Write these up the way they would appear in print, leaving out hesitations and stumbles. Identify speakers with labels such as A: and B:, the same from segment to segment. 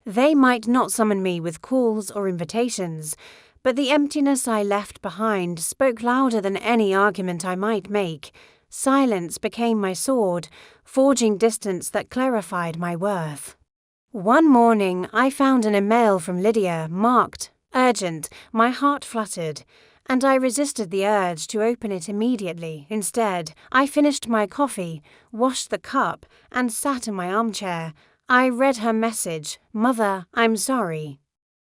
A: They might not summon me with calls or invitations, but the emptiness I left behind spoke louder than any argument I might make. Silence became my sword, forging distance that clarified my worth. One morning, I found an email from Lydia, marked urgent. My heart fluttered, and I resisted the urge to open it immediately. Instead, I finished my coffee, washed the cup, and sat in my armchair. I read her message, "Mother, I'm sorry.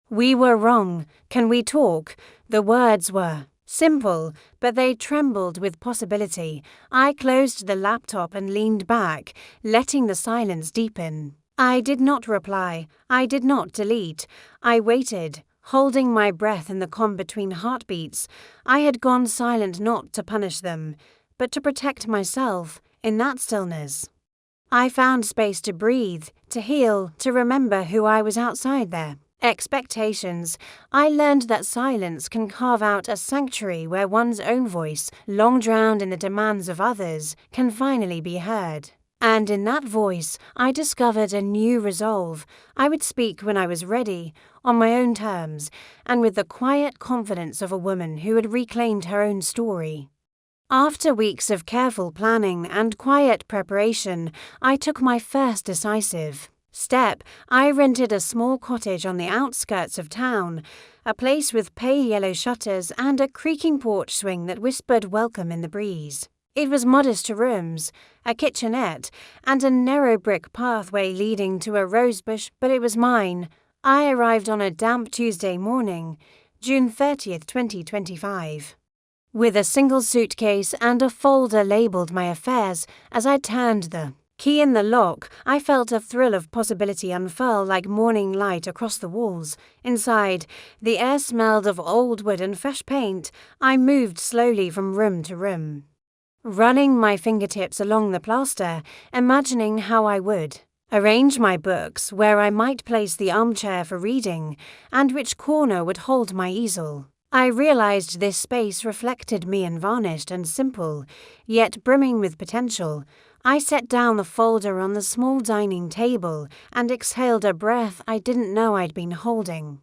A: We were wrong. Can we talk?" The words were simple, but they trembled with possibility. I closed the laptop and leaned back, letting the silence deepen. I did not reply. I did not delete. I waited, holding my breath in the calm between heartbeats. I had gone silent not to punish them, but to protect myself in that stillness. I found space to breathe, to heal, to remember who I was outside there. Expectations. I learned that silence can carve out a sanctuary where one's own voice, long drowned in the demands of others, can finally be heard. And in that voice, I discovered a new resolve. I would speak when I was ready, on my own terms, and with the quiet confidence of a woman who had reclaimed her own story. After weeks of careful planning and quiet preparation, I took my first decisive step. I rented a small cottage on the outskirts of town, a place with pale yellow shutters and a creaking porch swing that whispered welcome in the breeze. It was modest rooms, a kitchenette, and a narrow brick pathway leading to a rosebush, but it was mine. I arrived on a damp Tuesday morning, June 30th, 2025. With a single suitcase and a folder labelled my affairs. As I turned the key in the lock, I felt a thrill of possibility unfurl like morning light across the walls. Inside, the air smelled of old wood and fresh paint. I moved slowly from room to room, running my fingertips along the plaster, imagining how I would arrange my books, where I might place the armchair for reading, and which corner would hold my easel. I realized this space reflected me in varnished and simple, yet brimming with potential. I set down the folder on the small dining table and exhaled a breath I didn't know I'd been holding.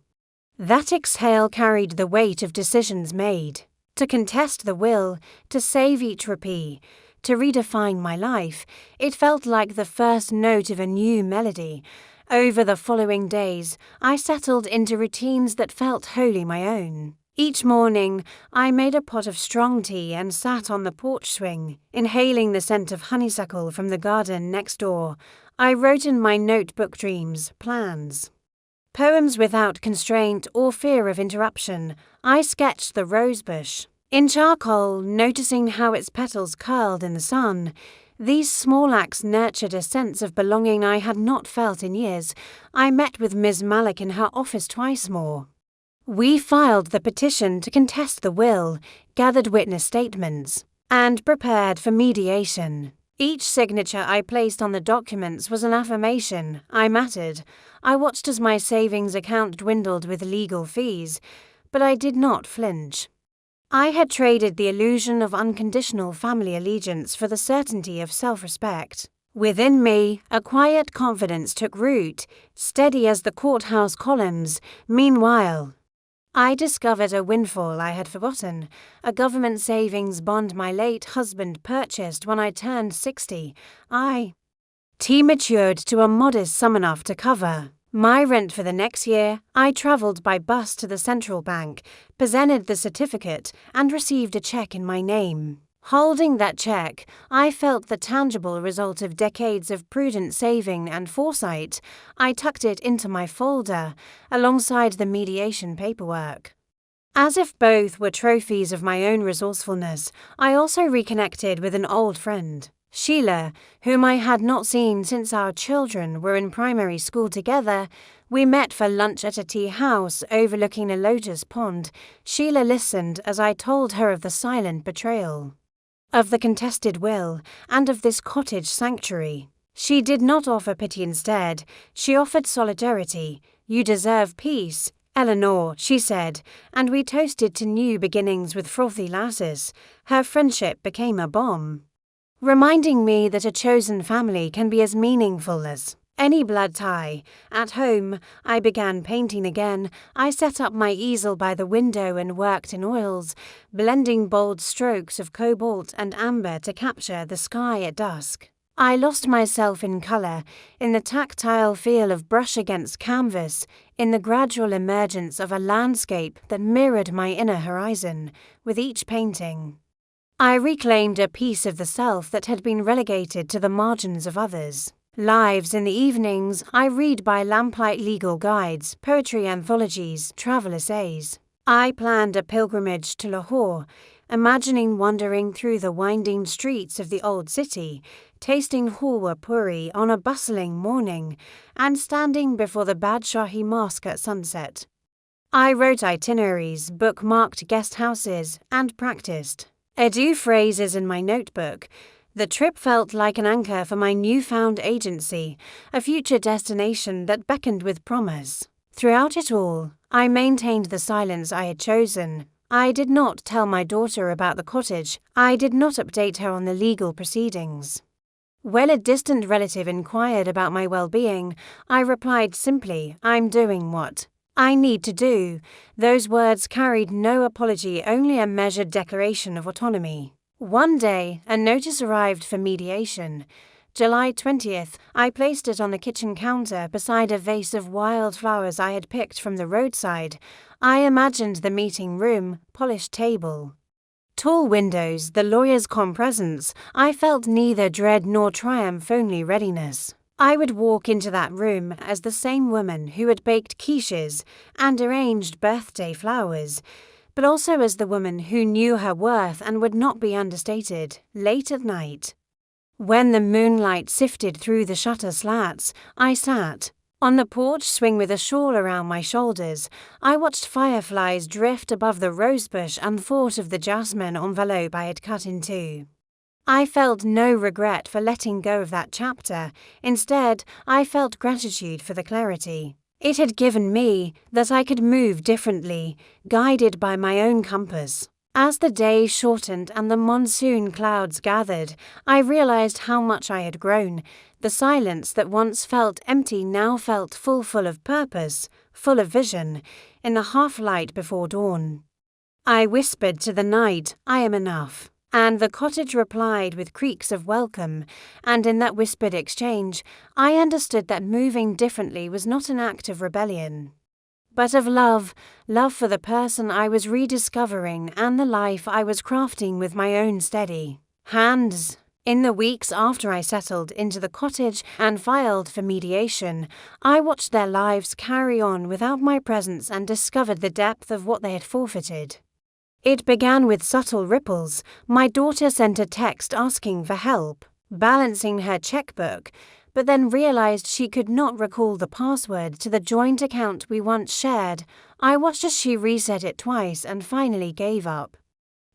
A: That exhale carried the weight of decisions made. To contest the will, to save each rupee, to redefine my life. It felt like the first note of a new melody. Over the following days, I settled into routines that felt wholly my own. Each morning, I made a pot of strong tea and sat on the porch swing, inhaling the scent of honeysuckle from the garden next door. I wrote in my notebook dreams, plans, poems without constraint or fear of interruption. I sketched the rosebush in charcoal, noticing how its petals curled in the sun. These small acts nurtured a sense of belonging I had not felt in years. I met with Ms. Malik in her office twice more. We filed the petition to contest the will, gathered witness statements, and prepared for mediation. Each signature I placed on the documents was an affirmation I mattered. I watched as my savings account dwindled with legal fees, but I did not flinch. I had traded the illusion of unconditional family allegiance for the certainty of self-respect. Within me, a quiet confidence took root, steady as the courthouse columns. Meanwhile, I discovered a windfall I had forgotten, a government savings bond my late husband purchased when I turned 60. T matured to a modest sum enough to cover my rent for the next year. I travelled by bus to the central bank, presented the certificate, and received a cheque in my name. Holding that cheque, I felt the tangible result of decades of prudent saving and foresight. I tucked it into my folder, alongside the mediation paperwork. As if both were trophies of my own resourcefulness, I also reconnected with an old friend, Sheila, whom I had not seen since our children were in primary school together. We met for lunch at a tea house overlooking a lotus pond. Sheila listened as I told her of the silent betrayal, of the contested will, and of this cottage sanctuary. She did not offer pity instead. She offered solidarity. "You deserve peace, Eleanor," she said, and we toasted to new beginnings with frothy lasses. Her friendship became a bomb, reminding me that a chosen family can be as meaningful as Any blood tie. At home, I began painting again. I set up my easel by the window and worked in oils, blending bold strokes of cobalt and amber to capture the sky at dusk. I lost myself in colour, in the tactile feel of brush against canvas, in the gradual emergence of a landscape that mirrored my inner horizon, with each painting. I reclaimed a piece of the self that had been relegated to the margins of others. Lives in the evenings, I read by lamplight legal guides, poetry anthologies, travel essays. I planned a pilgrimage to Lahore, imagining wandering through the winding streets of the old city, tasting hulwa puri on a bustling morning, and standing before the Badshahi Mosque at sunset. I wrote itineraries, bookmarked guest houses, and practiced Edu phrases in my notebook. The trip felt like an anchor for my newfound agency, a future destination that beckoned with promise. Throughout it all, I maintained the silence I had chosen. I did not tell my daughter about the cottage. I did not update her on the legal proceedings. When a distant relative inquired about my well-being, I replied simply, "I'm doing what I need to do." Those words carried no apology, only a measured declaration of autonomy. One day, a notice arrived for mediation. July 20th, I placed it on the kitchen counter beside a vase of wildflowers I had picked from the roadside. I imagined the meeting room, polished table, tall windows, the lawyer's calm presence. I felt neither dread nor triumph, only readiness. I would walk into that room as the same woman who had baked quiches and arranged birthday flowers, but also as the woman who knew her worth and would not be understated. Late at night, when the moonlight sifted through the shutter slats, I sat on the porch swing with a shawl around my shoulders. I watched fireflies drift above the rosebush and thought of the jasmine envelope I had cut in two. I felt no regret for letting go of that chapter. Instead, I felt gratitude for the clarity it had given me, that I could move differently, guided by my own compass. As the day shortened and the monsoon clouds gathered, I realized how much I had grown. The silence that once felt empty now felt full of purpose, full of vision, in the half-light before dawn. I whispered to the night, "I am enough." And the cottage replied with creaks of welcome, and in that whispered exchange, I understood that moving differently was not an act of rebellion, but of love for the person I was rediscovering and the life I was crafting with my own steady hands. In the weeks after I settled into the cottage and filed for mediation, I watched their lives carry on without my presence and discovered the depth of what they had forfeited. It began with subtle ripples. My daughter sent a text asking for help balancing her checkbook, but then realized she could not recall the password to the joint account we once shared. I watched as she reset it twice and finally gave up,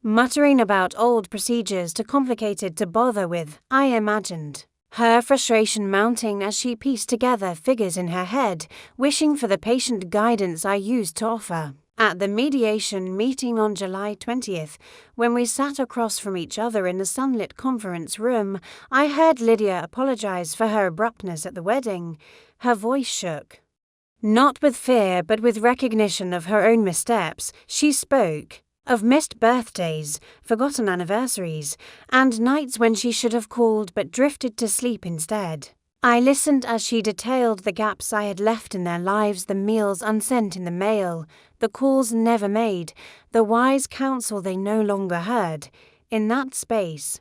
A: muttering about old procedures too complicated to bother with. I imagined her frustration mounting as she pieced together figures in her head, wishing for the patient guidance I used to offer. At the mediation meeting on July 20th, when we sat across from each other in the sunlit conference room, I heard Lydia apologize for her abruptness at the wedding. Her voice shook. Not with fear, but with recognition of her own missteps. She spoke of missed birthdays, forgotten anniversaries, and nights when she should have called but drifted to sleep instead. I listened as she detailed the gaps I had left in their lives, the meals unsent in the mail, the calls never made, the wise counsel they no longer heard. In that space,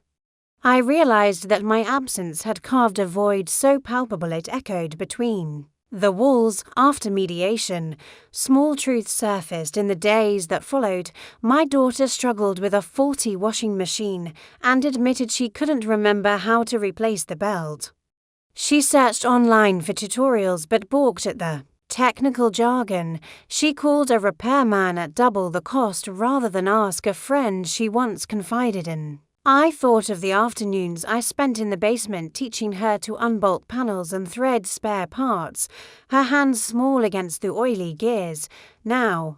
A: I realized that my absence had carved a void so palpable it echoed between the walls. After mediation, small truths surfaced in the days that followed. My daughter struggled with a faulty washing machine and admitted she couldn't remember how to replace the belt. She searched online for tutorials but balked at the technical jargon. She called a repairman at double the cost rather than ask a friend she once confided in. I thought of the afternoons I spent in the basement teaching her to unbolt panels and thread spare parts, her hands small against the oily gears. Now,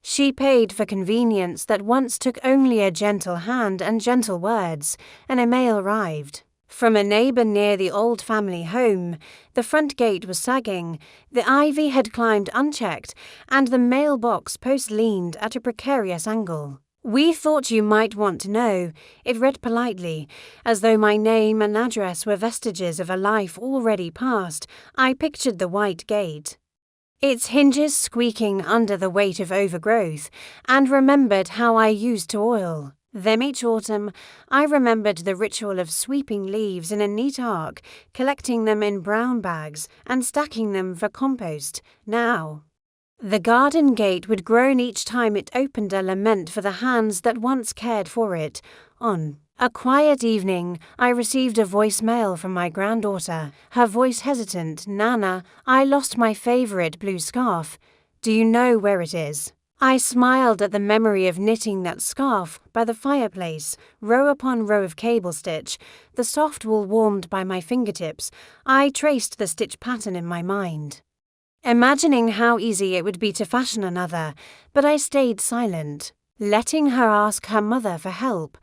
A: she paid for convenience that once took only a gentle hand and gentle words. An email arrived. From a neighbour near the old family home, the front gate was sagging, the ivy had climbed unchecked, and the mailbox post leaned at a precarious angle. "We thought you might want to know," it read politely, as though my name and address were vestiges of a life already past. I pictured the white gate, its hinges squeaking under the weight of overgrowth, and remembered how I used to oil them each autumn. I remembered the ritual of sweeping leaves in a neat arc, collecting them in brown bags, and stacking them for compost. Now, the garden gate would groan each time it opened a lament for the hands that once cared for it. On a quiet evening, I received a voicemail from my granddaughter, her voice hesitant. "Nana, I lost my favorite blue scarf. Do you know where it is?" I smiled at the memory of knitting that scarf by the fireplace, row upon row of cable stitch, the soft wool warmed by my fingertips. I traced the stitch pattern in my mind, imagining how easy it would be to fashion another, but I stayed silent, letting her ask her mother for help.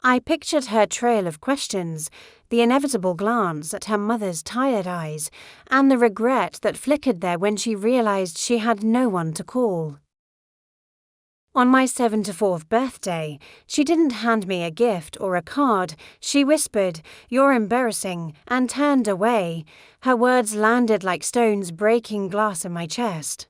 A: I pictured her trail of questions, the inevitable glance at her mother's tired eyes, and the regret that flickered there when she realized she had no one to call. On my 74th birthday, she didn't hand me a gift or a card. She whispered, "You're embarrassing," and turned away. Her words landed like stones breaking glass in my chest,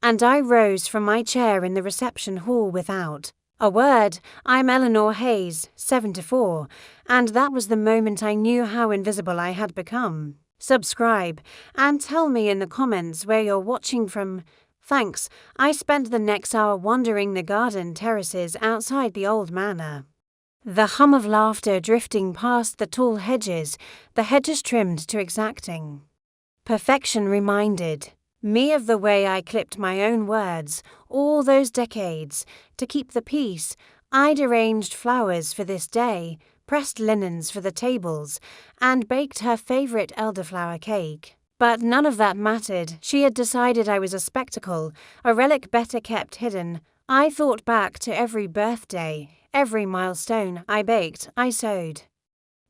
A: and I rose from my chair in the reception hall without a word. "I'm Eleanor Hayes, 74, and that was the moment I knew how invisible I had become. Subscribe, and tell me in the comments where you're watching from. Thanks." I spent the next hour wandering the garden terraces outside the old manor, the hum of laughter drifting past the tall hedges, the hedges trimmed to exacting perfection reminded me of the way I clipped my own words all those decades. To keep the peace, I'd arranged flowers for this day, pressed linens for the tables, and baked her favorite elderflower cake. But none of that mattered. She had decided I was a spectacle, a relic better kept hidden. I thought back to every birthday, every milestone. I baked, I sewed.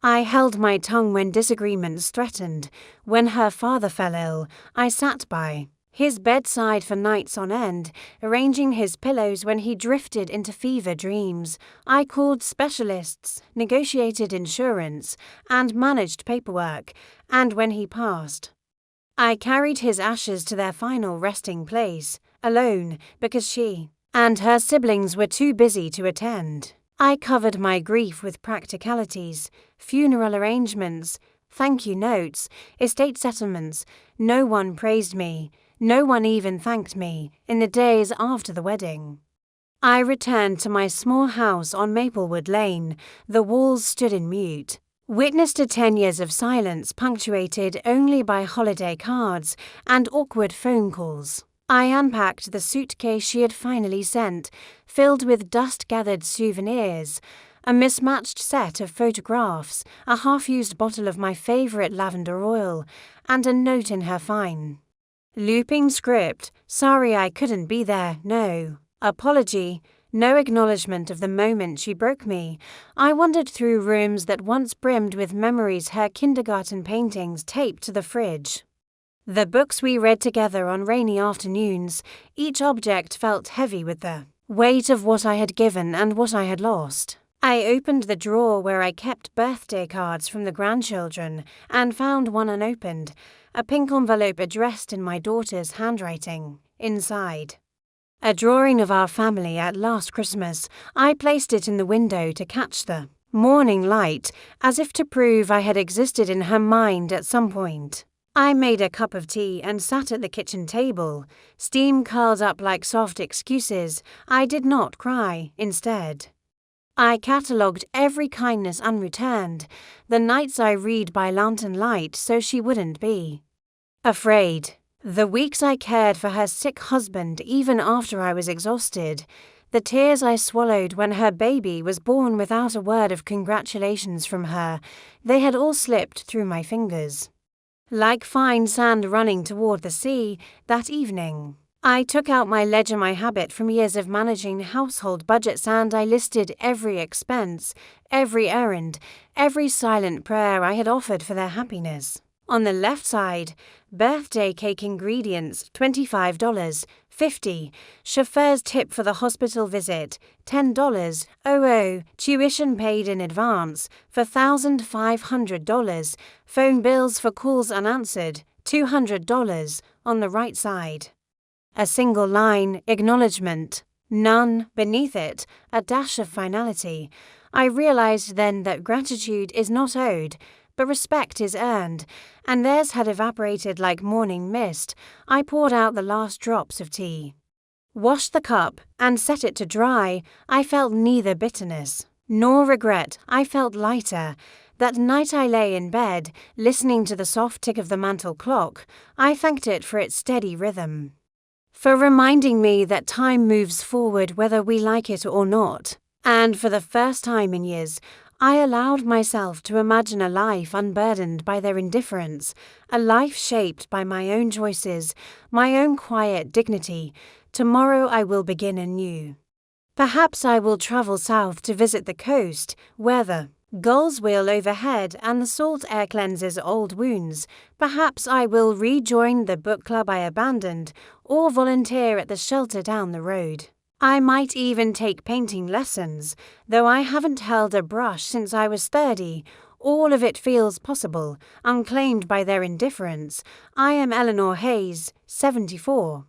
A: I held my tongue when disagreements threatened. When her father fell ill, I sat by his bedside for nights on end, arranging his pillows when he drifted into fever dreams. I called specialists, negotiated insurance, and managed paperwork. And when he passed, I carried his ashes to their final resting place, alone, because she and her siblings were too busy to attend. I covered my grief with practicalities, funeral arrangements, thank you notes, estate settlements. No one praised me, no one even thanked me, in the days after the wedding. I returned to my small house on Maplewood Lane. The walls stood in mute, witness to 10 years of silence punctuated only by holiday cards and awkward phone calls. I unpacked the suitcase she had finally sent, filled with dust-gathered souvenirs, a mismatched set of photographs, a half-used bottle of my favorite lavender oil, and a note in her fine, looping script. "Sorry I couldn't be there, no apology, no acknowledgement of the moment she broke me." I wandered through rooms that once brimmed with memories, her kindergarten paintings taped to the fridge, the books we read together on rainy afternoons. Each object felt heavy with the weight of what I had given and what I had lost. I opened the drawer where I kept birthday cards from the grandchildren and found one unopened, a pink envelope addressed in my daughter's handwriting. Inside, a drawing of our family at last Christmas. I placed it in the window to catch the morning light, as if to prove I had existed in her mind at some point. I made a cup of tea and sat at the kitchen table. Steam curled up like soft excuses. I did not cry. Instead, I catalogued every kindness unreturned, the nights I read by lantern light so she wouldn't be afraid, the weeks I cared for her sick husband even after I was exhausted, the tears I swallowed when her baby was born without a word of congratulations from her. They had all slipped through my fingers like fine sand running toward the sea. That evening, I took out my ledger, my habit from years of managing household budgets, and I listed every expense, every errand, every silent prayer I had offered for their happiness. On the left side, birthday cake ingredients, $25, $50, chauffeur's tip for the hospital visit, $10, tuition paid in advance for $1,500, phone bills for calls unanswered, $200, on the right side. A single line, acknowledgement, none beneath it, a dash of finality. I realized then that gratitude is not owed, but respect is earned, and theirs had evaporated like morning mist. I poured out the last drops of tea, washed the cup, and set it to dry. I felt neither bitterness nor regret. I felt lighter. That night I lay in bed, listening to the soft tick of the mantel clock. I thanked it for its steady rhythm, for reminding me that time moves forward whether we like it or not. And for the first time in years, I allowed myself to imagine a life unburdened by their indifference, a life shaped by my own choices, my own quiet dignity. Tomorrow I will begin anew. Perhaps I will travel south to visit the coast, where the gulls wheel overhead and the salt air cleanses old wounds. Perhaps I will rejoin the book club I abandoned, or volunteer at the shelter down the road. I might even take painting lessons, though I haven't held a brush since I was 30. All of it feels possible, unclaimed by their indifference. I am Eleanor Hayes, 74.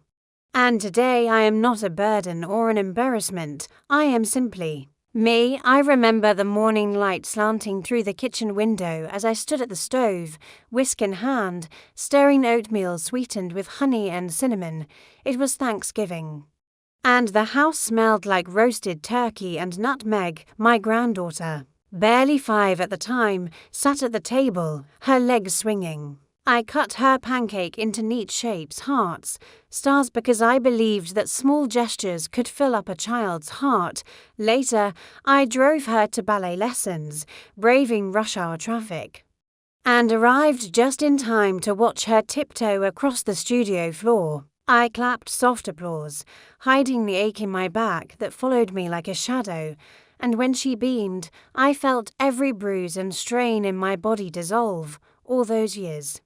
A: And today I am not a burden or an embarrassment. I am simply me. I remember the morning light slanting through the kitchen window as I stood at the stove, whisk in hand, stirring oatmeal sweetened with honey and cinnamon. It was Thanksgiving, and the house smelled like roasted turkey and nutmeg. My granddaughter, barely 5 at the time, sat at the table, her legs swinging. I cut her pancake into neat shapes, hearts, stars, because I believed that small gestures could fill up a child's heart. Later, I drove her to ballet lessons, braving rush hour traffic, and arrived just in time to watch her tiptoe across the studio floor. I clapped soft applause, hiding the ache in my back that followed me like a shadow, and when she beamed, I felt every bruise and strain in my body dissolve. All those years,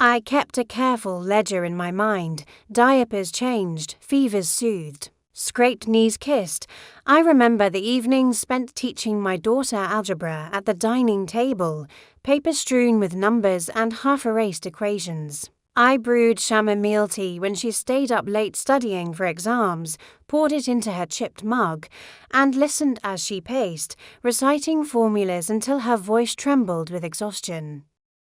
A: I kept a careful ledger in my mind, diapers changed, fevers soothed, scraped knees kissed. I remember the evenings spent teaching my daughter algebra at the dining table, paper strewn with numbers and half-erased equations. I brewed chamomile tea when she stayed up late studying for exams, poured it into her chipped mug, and listened as she paced, reciting formulas until her voice trembled with exhaustion.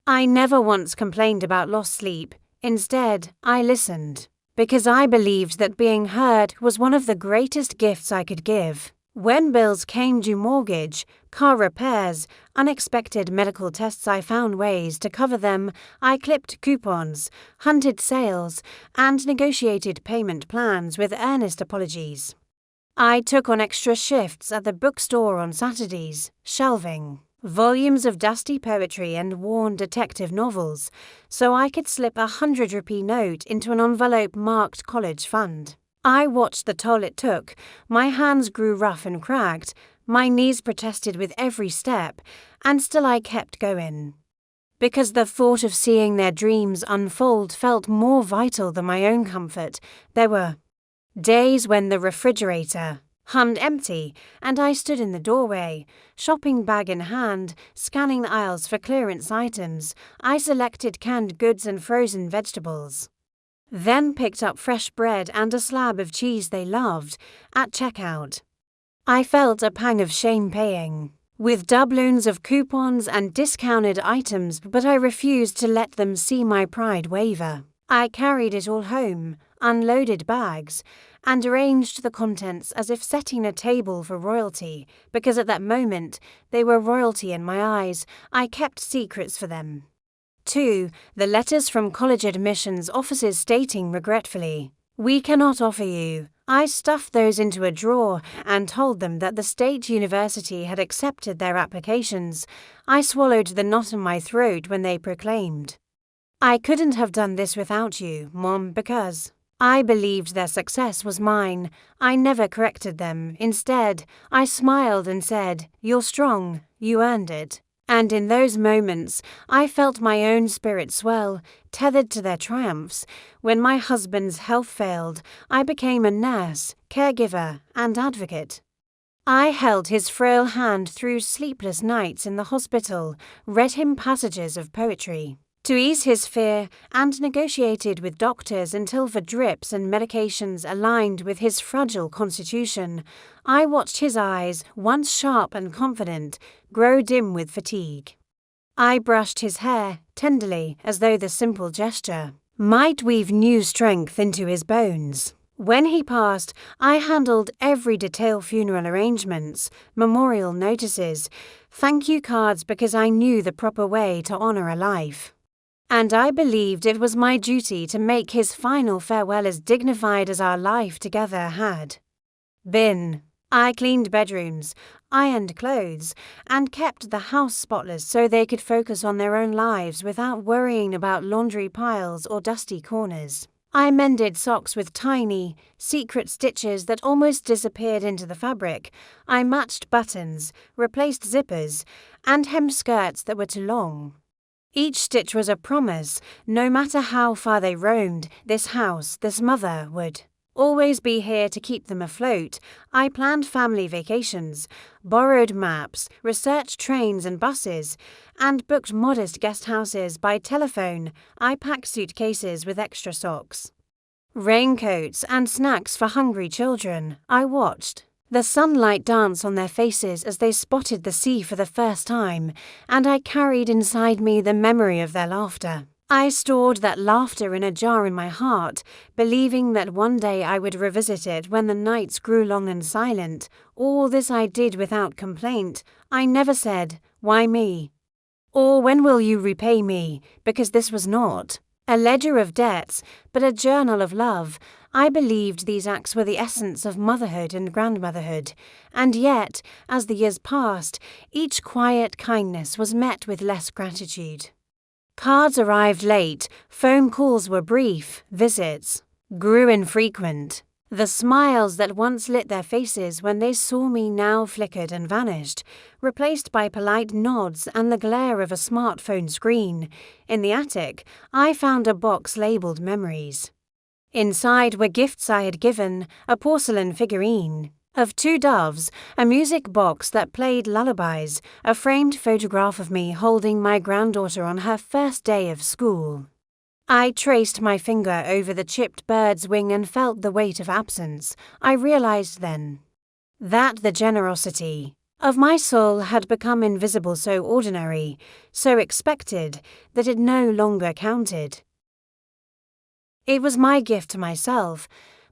A: I never once complained about lost sleep. Instead, I listened, because I believed that being heard was one of the greatest gifts I could give. When bills came due, mortgage, car repairs, unexpected medical tests, I found ways to cover them. I clipped coupons, hunted sales, and negotiated payment plans with earnest apologies. I took on extra shifts at the bookstore on Saturdays, shelving volumes of dusty poetry and worn detective novels, so I could slip ₹100 note into an envelope marked college fund. I watched the toll it took. My hands grew rough and cracked, my knees protested with every step, and still I kept going, because the thought of seeing their dreams unfold felt more vital than my own comfort. There were days when the refrigerator hummed empty, and I stood in the doorway, shopping bag in hand, scanning the aisles for clearance items. I selected canned goods and frozen vegetables, then picked up fresh bread and a slab of cheese they loved. At checkout, I felt a pang of shame paying with doubloons of coupons and discounted items, but I refused to let them see my pride waver. I carried it all home, unloaded bags, and arranged the contents as if setting a table for royalty, because at that moment they were royalty in my eyes. I kept secrets for them. 2. The letters from college admissions offices stating regretfully, "We cannot offer you." I stuffed those into a drawer and told them that the state university had accepted their applications. I swallowed the knot in my throat when they proclaimed, "I couldn't have done this without you, Mom, because I believed their success was mine. I never corrected them. Instead, I smiled and said, "You're strong. You earned it." And in those moments, I felt my own spirit swell, tethered to their triumphs. When my husband's health failed, I became a nurse, caregiver, and advocate. I held his frail hand through sleepless nights in the hospital, read him passages of poetry to ease his fear, and negotiated with doctors until the drips and medications aligned with his fragile constitution. I watched his eyes, once sharp and confident, grow dim with fatigue. I brushed his hair, tenderly, as though the simple gesture might weave new strength into his bones. When he passed, I handled every detail: funeral arrangements, memorial notices, thank you cards, because I knew the proper way to honor a life. And I believed it was my duty to make his final farewell as dignified as our life together had been. I cleaned bedrooms, ironed clothes, and kept the house spotless so they could focus on their own lives without worrying about laundry piles or dusty corners. I mended socks with tiny, secret stitches that almost disappeared into the fabric. I matched buttons, replaced zippers, and hemmed skirts that were too long. Each stitch was a promise. No matter how far they roamed, this house, this mother, would always be here to keep them afloat. I planned family vacations, borrowed maps, researched trains and buses, and booked modest guest houses by telephone. I packed suitcases with extra socks, raincoats, and snacks for hungry children. I watched the sunlight dance on their faces as they spotted the sea for the first time, and I carried inside me the memory of their laughter. I stored that laughter in a jar in my heart, believing that one day I would revisit it when the nights grew long and silent. All this I did without complaint. I never said, "Why me?" or "When will you repay me?" because this was not a ledger of debts, but a journal of love. I believed these acts were the essence of motherhood and grandmotherhood, and yet, as the years passed, each quiet kindness was met with less gratitude. Cards arrived late, phone calls were brief, visits grew infrequent. The smiles that once lit their faces when they saw me now flickered and vanished, replaced by polite nods and the glare of a smartphone screen. In the attic, I found a box labeled Memories. Inside were gifts I had given, a porcelain figurine of 2 doves, a music box that played lullabies, a framed photograph of me holding my granddaughter on her first day of school. I traced my finger over the chipped bird's wing and felt the weight of absence. I realized then that the generosity of my soul had become invisible, so ordinary, so expected, that it no longer counted. It was my gift to myself,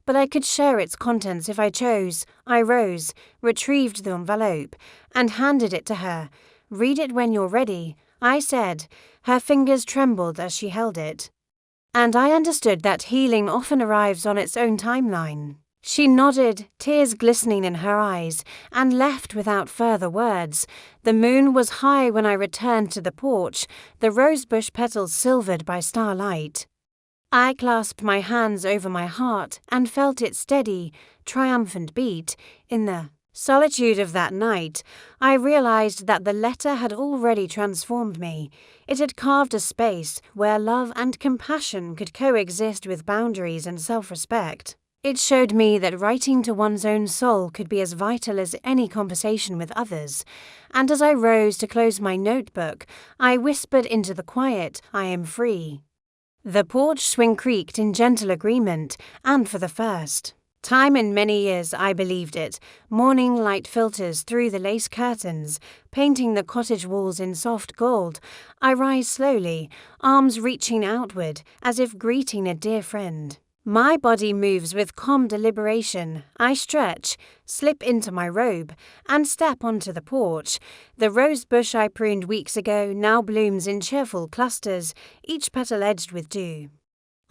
A: but I could share its contents if I chose. I rose, retrieved the envelope, and handed it to her. "Read it when you're ready," I said. Her fingers trembled as she held it, and I understood that healing often arrives on its own timeline. She nodded, tears glistening in her eyes, and left without further words. The moon was high when I returned to the porch, the rosebush petals silvered by starlight. I clasped my hands over my heart and felt its steady, triumphant beat. In the solitude of that night, I realized that the letter had already transformed me. It had carved a space where love and compassion could coexist with boundaries and self-respect. It showed me that writing to one's own soul could be as vital as any conversation with others. And as I rose to close my notebook, I whispered into the quiet, "I am free." The porch swing creaked in gentle agreement, and for the first time in many years I believed it. Morning light filters through the lace curtains, painting the cottage walls in soft gold. I rise slowly, arms reaching outward, as if greeting a dear friend. My body moves with calm deliberation. I stretch, slip into my robe, and step onto the porch. The rose bush I pruned weeks ago now blooms in cheerful clusters, each petal edged with dew.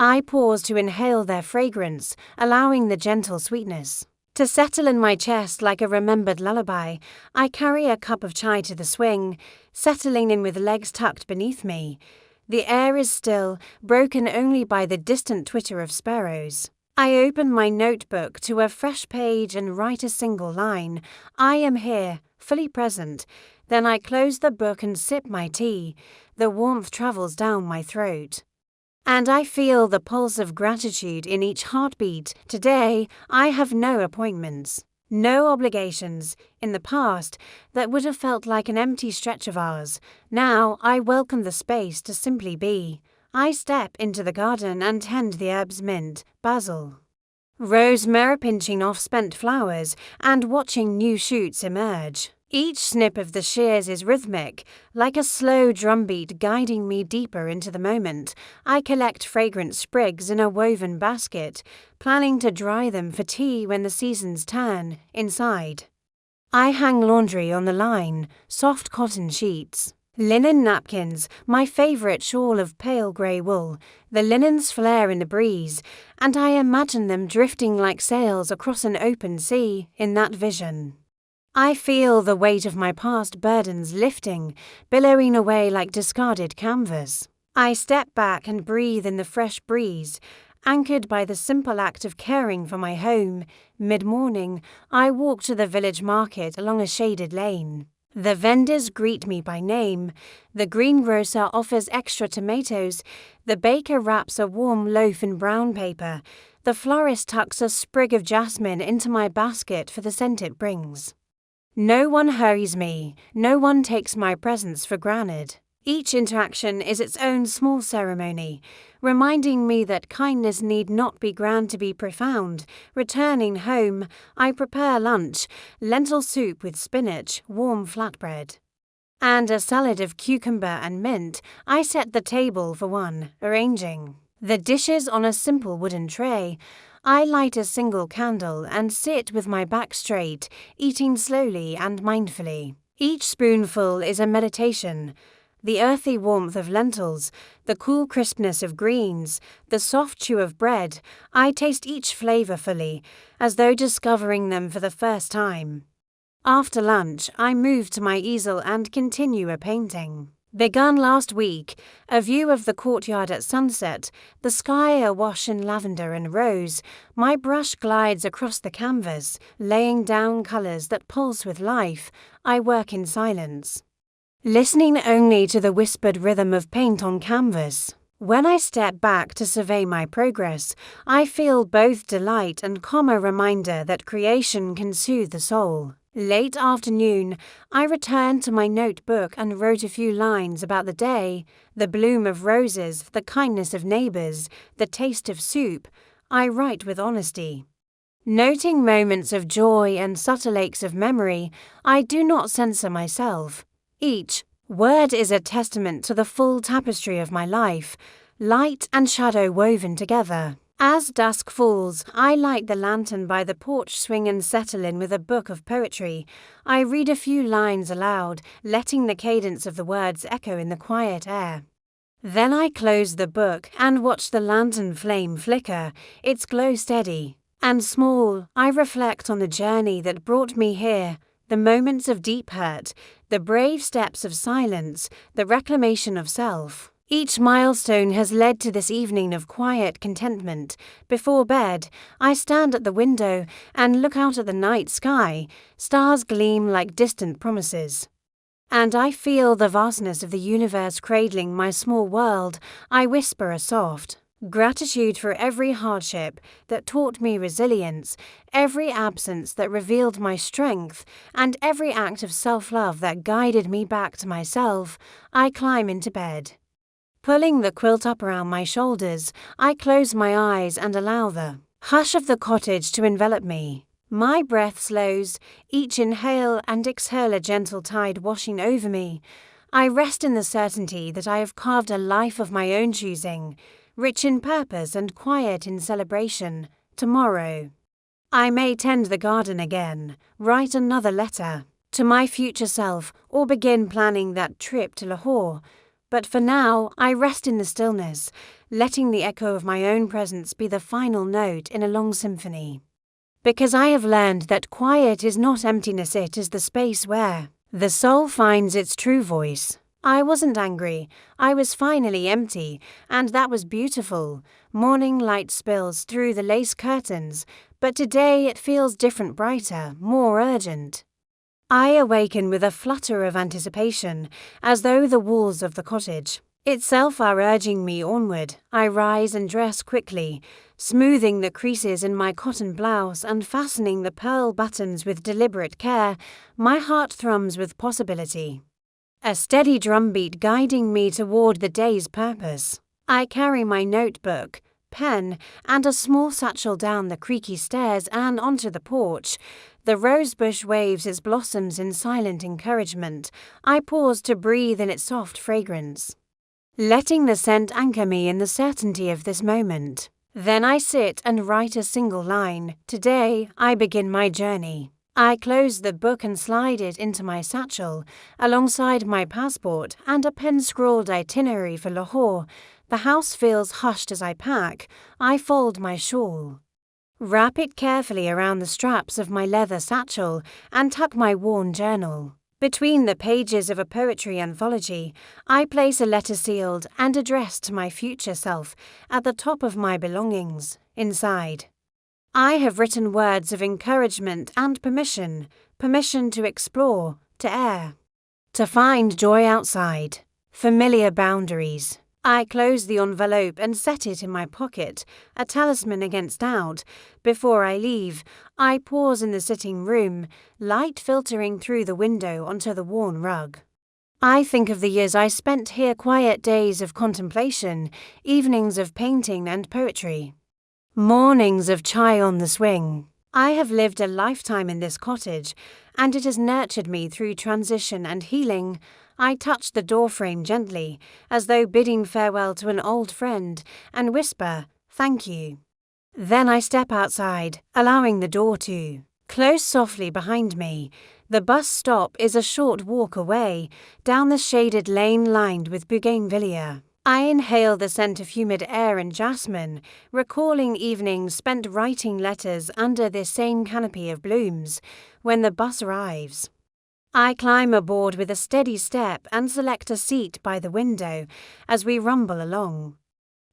A: I pause to inhale their fragrance, allowing the gentle sweetness to settle in my chest like a remembered lullaby. I carry a cup of chai to the swing, settling in with legs tucked beneath me. The air is still, broken only by the distant twitter of sparrows. I open my notebook to a fresh page and write a single line. I am here, fully present. Then I close the book and sip my tea. The warmth travels down my throat. And I feel the pulse of gratitude in each heartbeat. Today, I have no appointments, no obligations. In the past, that would have felt like an empty stretch of hours. Now, I welcome the space to simply be. I step into the garden and tend the herbs mint, basil, rosemary, pinching off spent flowers and watching new shoots emerge. Each snip of the shears is rhythmic, like a slow drumbeat guiding me deeper into the moment. I collect fragrant sprigs in a woven basket, planning to dry them for tea when the seasons turn. Inside, I hang laundry on the line, soft cotton sheets, linen napkins, my favorite shawl of pale grey wool. The linens flare in the breeze, and I imagine them drifting like sails across an open sea. In that vision, I feel the weight of my past burdens lifting, billowing away like discarded canvas. I step back and breathe in the fresh breeze, anchored by the simple act of caring for my home. Mid-morning, I walk to the village market along a shaded lane. The vendors greet me by name. The greengrocer offers extra tomatoes. The baker wraps a warm loaf in brown paper. The florist tucks a sprig of jasmine into my basket for the scent it brings. No one hurries me. No one takes my presence for granted. Each interaction is its own small ceremony, reminding me that kindness need not be grand to be profound. Returning home, I prepare lunch, lentil soup with spinach, warm flatbread, and a salad of cucumber and mint. I set the table for one, arranging the dishes on a simple wooden tray. I light a single candle and sit with my back straight, eating slowly and mindfully. Each spoonful is a meditation. The earthy warmth of lentils, the cool crispness of greens, the soft chew of bread, I taste each flavour fully, as though discovering them for the first time. After lunch, I move to my easel and continue a painting. Begun last week, a view of the courtyard at sunset, the sky awash in lavender and rose. My brush glides across the canvas, laying down colours that pulse with life. I work in silence, listening only to the whispered rhythm of paint on canvas. When I step back to survey my progress, I feel both delight and calm, a reminder that creation can soothe the soul. Late afternoon, I returned to my notebook and wrote a few lines about the day, the bloom of roses, the kindness of neighbours, the taste of soup. I write with honesty, noting moments of joy and subtle aches of memory. I do not censor myself. Each word is a testament to the full tapestry of my life, light and shadow woven together. As dusk falls, I light the lantern by the porch swing and settle in with a book of poetry. I read a few lines aloud, letting the cadence of the words echo in the quiet air. Then I close the book and watch the lantern flame flicker, its glow steady and small. I reflect on the journey that brought me here, the moments of deep hurt, the brave steps of silence, the reclamation of self. Each milestone has led to this evening of quiet contentment. Before bed, I stand at the window and look out at the night sky. Stars gleam like distant promises, and I feel the vastness of the universe cradling my small world. I whisper a soft gratitude for every hardship that taught me resilience, every absence that revealed my strength, and every act of self-love that guided me back to myself. I climb into bed. Pulling the quilt up around my shoulders, I close my eyes and allow the hush of the cottage to envelop me. My breath slows, each inhale and exhale a gentle tide washing over me. I rest in the certainty that I have carved a life of my own choosing, rich in purpose and quiet in celebration. Tomorrow, I may tend the garden again, write another letter to my future self, or begin planning that trip to Lahore. But for now, I rest in the stillness, letting the echo of my own presence be the final note in a long symphony. Because I have learned that quiet is not emptiness, it is the space where the soul finds its true voice. I wasn't angry. I was finally empty, and that was beautiful. Morning light spills through the lace curtains, but today it feels different, brighter, more urgent. I awaken with a flutter of anticipation, as though the walls of the cottage itself are urging me onward. I rise and dress quickly, smoothing the creases in my cotton blouse and fastening the pearl buttons with deliberate care. My heart thrums with possibility, a steady drumbeat guiding me toward the day's purpose. I carry my notebook, pen, and a small satchel down the creaky stairs and onto the porch. The rosebush waves its blossoms in silent encouragement. I pause to breathe in its soft fragrance, letting the scent anchor me in the certainty of this moment. Then I sit and write a single line. Today, I begin my journey. I close the book and slide it into my satchel, alongside my passport and a pen-scrawled itinerary for Lahore. The house feels hushed as I pack. I fold my shawl, wrap it carefully around the straps of my leather satchel, and tuck my worn journal. Between the pages of a poetry anthology, I place a letter sealed and addressed to my future self at the top of my belongings. Inside, I have written words of encouragement and permission to explore, to err, to find joy outside familiar boundaries. I close the envelope and set it in my pocket, a talisman against doubt. Before I leave, I pause in the sitting room, light filtering through the window onto the worn rug. I think of the years I spent here, quiet days of contemplation, evenings of painting and poetry, mornings of chai on the swing. I have lived a lifetime in this cottage, and it has nurtured me through transition and healing. I touch the doorframe gently, as though bidding farewell to an old friend, and whisper, "Thank you." Then I step outside, allowing the door to close softly behind me. The bus stop is a short walk away, down the shaded lane lined with bougainvillea. I inhale the scent of humid air and jasmine, recalling evenings spent writing letters under this same canopy of blooms. When the bus arrives, I climb aboard with a steady step and select a seat by the window as we rumble along.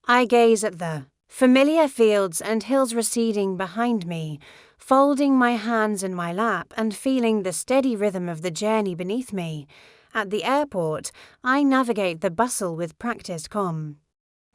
A: I gaze at the familiar fields and hills receding behind me, folding my hands in my lap and feeling the steady rhythm of the journey beneath me. At the airport, I navigate the bustle with practiced calm.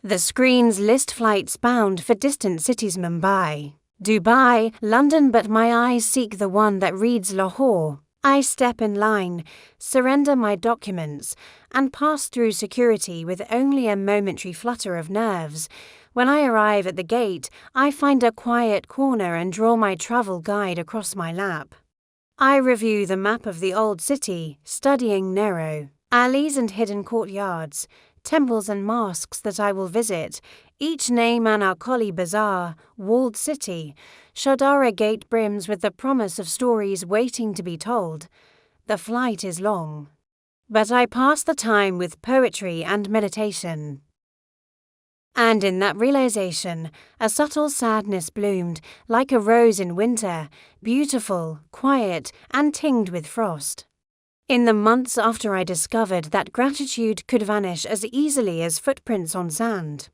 A: The screens list flights bound for distant cities: Mumbai, Dubai, London, but my eyes seek the one that reads Lahore. I step in line, surrender my documents, and pass through security with only a momentary flutter of nerves. When I arrive at the gate, I find a quiet corner and draw my travel guide across my lap. I review the map of the old city, studying narrow alleys and hidden courtyards, temples and mosques that I will visit, each name Anarkali Bazaar, walled city. Shodara Gate brims with the promise of stories waiting to be told. The flight is long, but I pass the time with poetry and meditation. And in that realization, a subtle sadness bloomed, like a rose in winter, beautiful, quiet, and tinged with frost. In the months after I discovered that gratitude could vanish as easily as footprints on sand,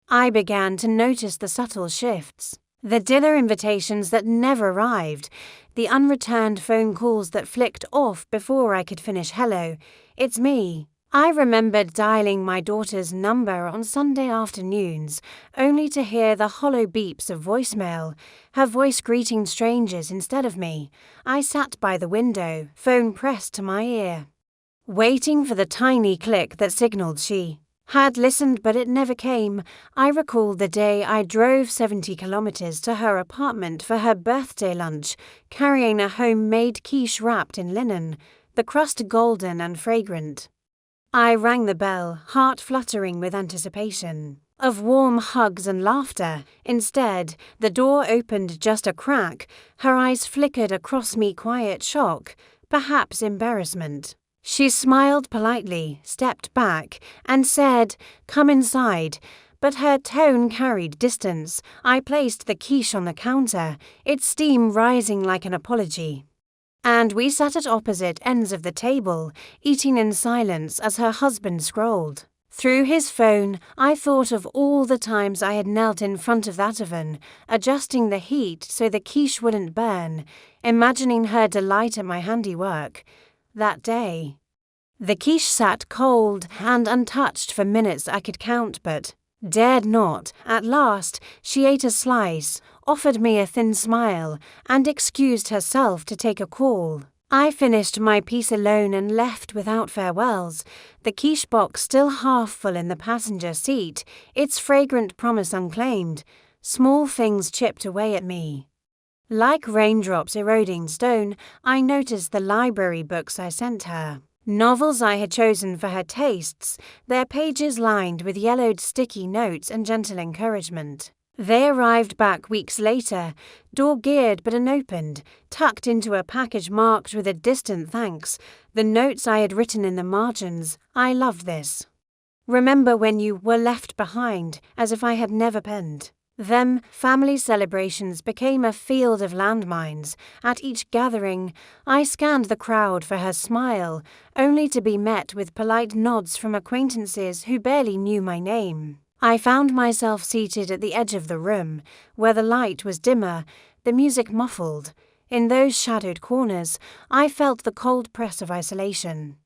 A: I began to notice the subtle shifts. The dinner invitations that never arrived, the unreturned phone calls that flicked off before I could finish "Hello, it's me." I remembered dialing my daughter's number on Sunday afternoons, only to hear the hollow beeps of voicemail, her voice greeting strangers instead of me. I sat by the window, phone pressed to my ear, waiting for the tiny click that signaled she had listened, but it never came. I recalled the day I drove 70 kilometers to her apartment for her birthday lunch, carrying a homemade quiche wrapped in linen, the crust golden and fragrant. I rang the bell, heart fluttering with anticipation of warm hugs and laughter. Instead, the door opened just a crack. Her eyes flickered across me, quiet shock, perhaps embarrassment. She smiled politely, stepped back, and said, "Come inside," but her tone carried distance. I placed the quiche on the counter, its steam rising like an apology. and we sat at opposite ends of the table, eating in silence as her husband scrolled. Through his phone, I thought of all the times I had knelt in front of that oven, adjusting the heat so the quiche wouldn't burn, imagining her delight at my handiwork. That day, the quiche sat cold and untouched for minutes I could count, but dared not. At last, she ate a slice, offered me a thin smile, and excused herself to take a call. I finished my piece alone and left without farewells, the quiche box still half full in the passenger seat, its fragrant promise unclaimed. Small things chipped away at me. Like raindrops eroding stone, I noticed the library books I sent her. Novels I had chosen for her tastes, their pages lined with yellowed sticky notes and gentle encouragement. They arrived back weeks later, dog-eared but unopened, tucked into a package marked with a distant thanks, the notes I had written in the margins. I loved this. Remember when you were left behind, as if I had never penned. Them family celebrations became a field of landmines. At each gathering, I scanned the crowd for her smile, only to be met with polite nods from acquaintances who barely knew my name. I found myself seated at the edge of the room, where the light was dimmer, the music muffled. In those shadowed corners, I felt the cold press of isolation,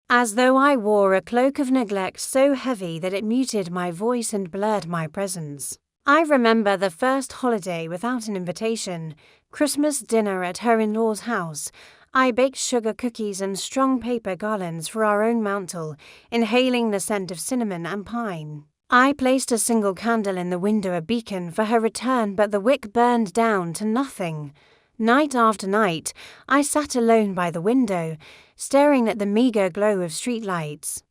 A: as though I wore a cloak of neglect so heavy that it muted my voice and blurred my presence. I remember the first holiday without an invitation, Christmas dinner at her in-laws' house. I baked sugar cookies and strung paper garlands for our own mantel, inhaling the scent of cinnamon and pine. I placed a single candle in the window, a beacon for her return, but the wick burned down to nothing. Night after night, I sat alone by the window, staring at the meagre glow of streetlights,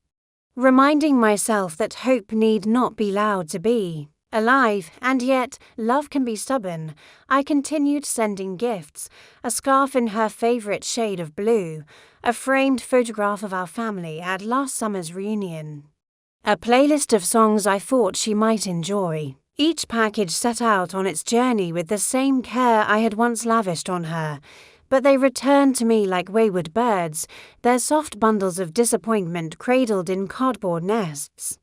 A: reminding myself that hope need not be loud to be alive, and yet love can be stubborn. I continued sending gifts, a scarf in her favorite shade of blue, a framed photograph of our family at last summer's reunion, a playlist of songs I thought she might enjoy. Each package set out on its journey with the same care I had once lavished on her, but they returned to me like wayward birds, their soft bundles of disappointment cradled in cardboard nests.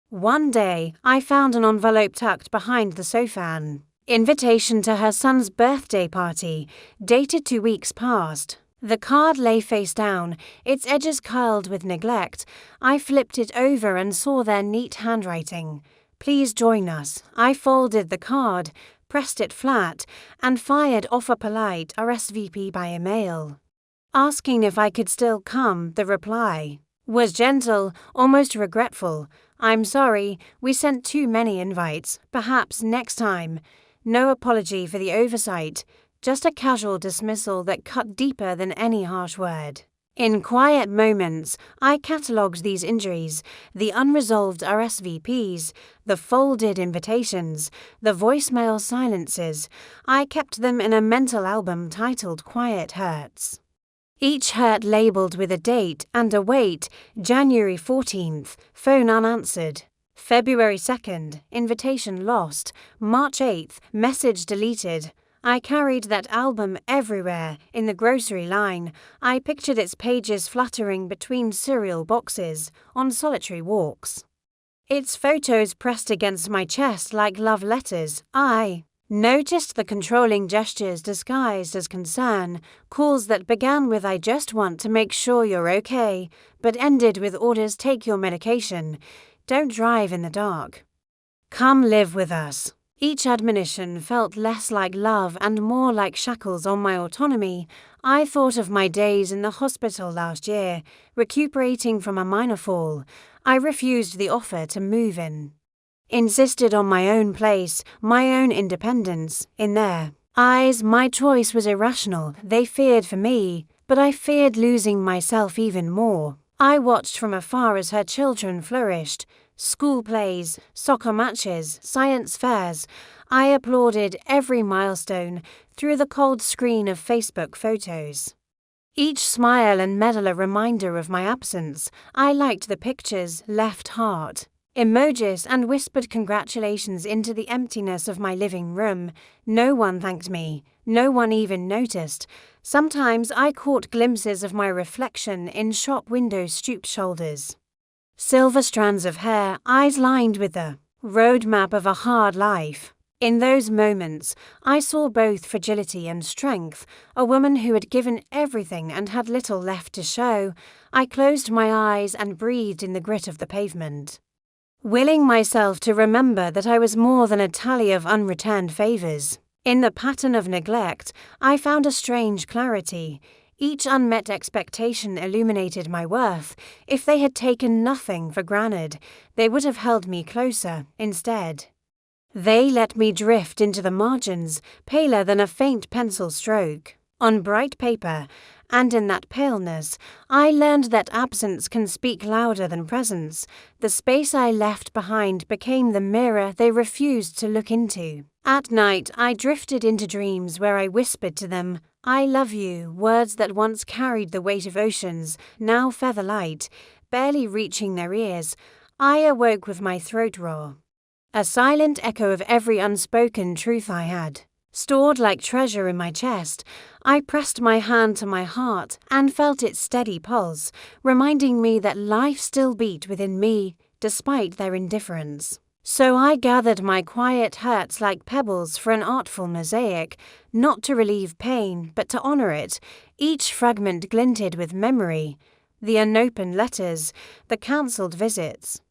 A: One day, I found an envelope tucked behind the sofa, an invitation to her son's birthday party, dated 2 weeks past. The card lay face down, its edges curled with neglect. I flipped it over and saw their neat handwriting. "Please join us." I folded the card, pressed it flat, and fired off a polite RSVP by email. Asking if I could still come, the reply was gentle, almost regretful. "I'm sorry, we sent too many invites. Perhaps next time." No apology for the oversight, just a casual dismissal that cut deeper than any harsh word. In quiet moments, I catalogued these injuries, the unresolved RSVPs, the folded invitations, the voicemail silences. I kept them in a mental album titled Quiet Hurts. Each hurt labelled with a date and a weight: January 14th, phone unanswered. February 2nd, invitation lost. March 8th, message deleted. I carried that album everywhere, in the grocery line. I pictured its pages fluttering between cereal boxes, on solitary walks. Its photos pressed against my chest like love letters. I noticed the controlling gestures disguised as concern, calls that began with "I just want to make sure you're okay," but ended with orders: "Take your medication. Don't drive in the dark. Come live with us." Each admonition felt less like love and more like shackles on my autonomy. I thought of my days in the hospital last year, recuperating from a minor fall. I refused the offer to move in. Insisted on my own place, my own independence. In their eyes, my choice was irrational. They feared for me, but I feared losing myself even more. I watched from afar as her children flourished. School plays, soccer matches, science fairs. I applauded every milestone through the cold screen of Facebook photos. Each smile and medal a reminder of my absence. I liked the pictures, left heart. emojis, and whispered congratulations into the emptiness of my living room. No one thanked me. No one even noticed. Sometimes I caught glimpses of my reflection in shop window stooped shoulders. Silver strands of hair, eyes lined with the roadmap of a hard life. In those moments, I saw both fragility and strength, a woman who had given everything and had little left to show. I closed my eyes and breathed in the grit of the pavement, willing myself to remember that I was more than a tally of unreturned favors. In the pattern of neglect, I found a strange clarity. Each unmet expectation illuminated my worth. If they had taken nothing for granted, they would have held me closer instead. They let me drift into the margins, paler than a faint pencil stroke, on bright paper, and in that paleness, I learned that absence can speak louder than presence. The space I left behind became the mirror they refused to look into. At night, I drifted into dreams where I whispered to them, "I love you," words that once carried the weight of oceans, now feather light, barely reaching their ears. I awoke with my throat raw, a silent echo of every unspoken truth I had stored like treasure in my chest. I pressed my hand to my heart and felt its steady pulse, reminding me that life still beat within me, despite their indifference. So I gathered my quiet hurts like pebbles for an artful mosaic, not to relieve pain, but to honor it. Each fragment glinted with memory, the unopened letters, the cancelled visits,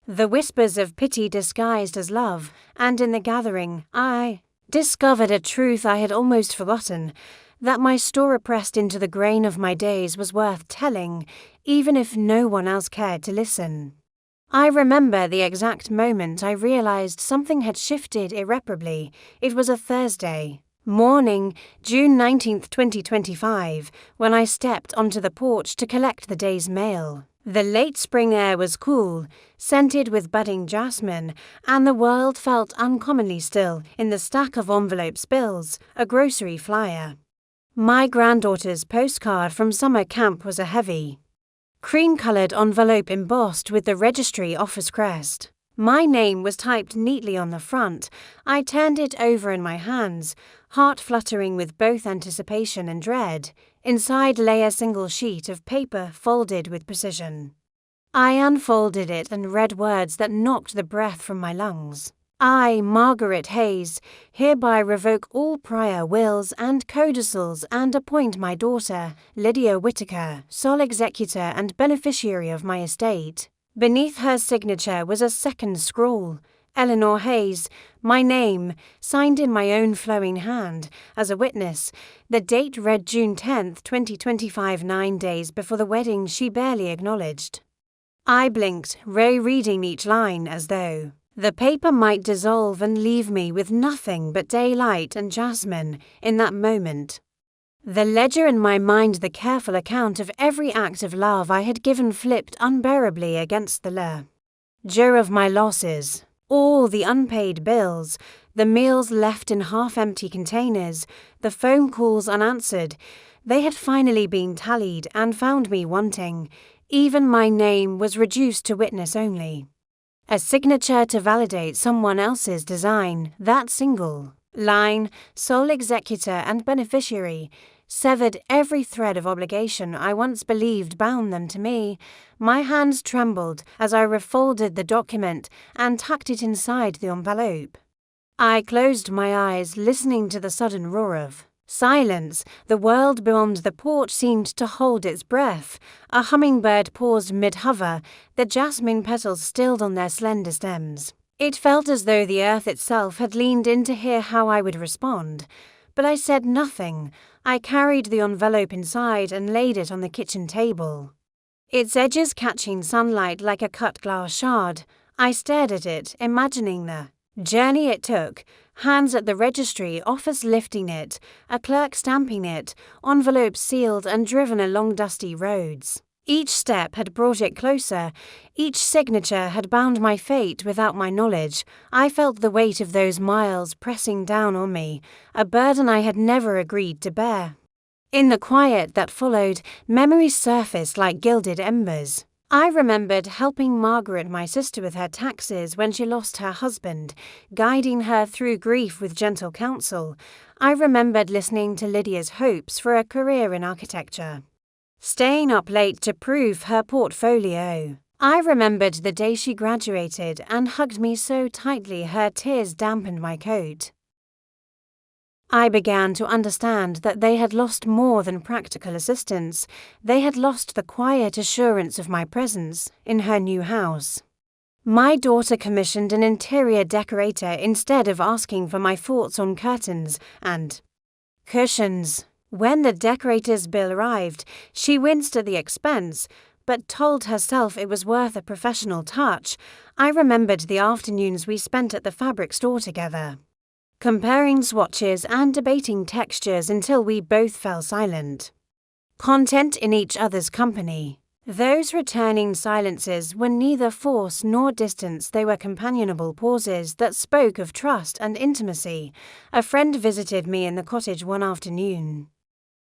A: the whispers of pity disguised as love, and in the gathering, I discovered a truth I had almost forgotten, that my story pressed into the grain of my days was worth telling, even if no one else cared to listen. I remember the exact moment I realized something had shifted irreparably. It was a Thursday morning, June 19th, 2025, when I stepped onto the porch to collect the day's mail. The late spring air was cool, scented with budding jasmine, and the world felt uncommonly still. In the stack of envelopes, bills, a grocery flyer, my granddaughter's postcard from summer camp was a heavy, cream-coloured envelope embossed with the registry office crest. My name was typed neatly on the front. I turned it over in my hands, heart fluttering with both anticipation and dread. Inside lay a single sheet of paper folded with precision. I unfolded it and read words that knocked the breath from my lungs. I, Margaret Hayes, hereby revoke all prior wills and codicils and appoint my daughter, Lydia Whittaker, sole executor and beneficiary of my estate. Beneath her signature was a second scrawl, Eleanor Hayes, my name, signed in my own flowing hand, as a witness. The date read June 10th, 2025, 9 days before the wedding she barely acknowledged. I blinked, rereading each line as though the paper might dissolve and leave me with nothing but daylight and jasmine in that moment. The ledger in my mind, the careful account of every act of love I had given, flipped unbearably against the ledger of my losses. All the unpaid bills, the meals left in half-empty containers, the phone calls unanswered, they had finally been tallied and found me wanting. Even my name was reduced to witness only. A signature to validate someone else's design. That single line, sole executor and beneficiary, severed every thread of obligation I once believed bound them to me. My hands trembled as I refolded the document and tucked it inside the envelope. I closed my eyes, listening to the sudden roar of silence. The world beyond the porch seemed to hold its breath. A hummingbird paused mid-hover, the jasmine petals stilled on their slender stems. It felt as though the earth itself had leaned in to hear how I would respond. But I said nothing. I carried the envelope inside and laid it on the kitchen table, its edges catching sunlight like a cut glass shard. I stared at it, imagining the journey it took, hands at the registry office lifting it, a clerk stamping it, envelopes sealed and driven along dusty roads. Each step had brought it closer. Each signature had bound my fate without my knowledge. I felt the weight of those miles pressing down on me, a burden I had never agreed to bear. In the quiet that followed, memories surfaced like gilded embers. I remembered helping Margaret, my sister, with her taxes when she lost her husband, guiding her through grief with gentle counsel. I remembered listening to Lydia's hopes for a career in architecture, staying up late to prove her portfolio. I remembered the day she graduated and hugged me so tightly her tears dampened my coat. I began to understand that they had lost more than practical assistance. They had lost the quiet assurance of my presence in her new house. My daughter commissioned an interior decorator instead of asking for my thoughts on curtains and cushions. When the decorator's bill arrived, she winced at the expense, but told herself it was worth a professional touch. I remembered the afternoons we spent at the fabric store together, comparing swatches and debating textures until we both fell silent, content in each other's company. Those returning silences were neither force nor distance, they were companionable pauses that spoke of trust and intimacy. A friend visited me in the cottage one afternoon.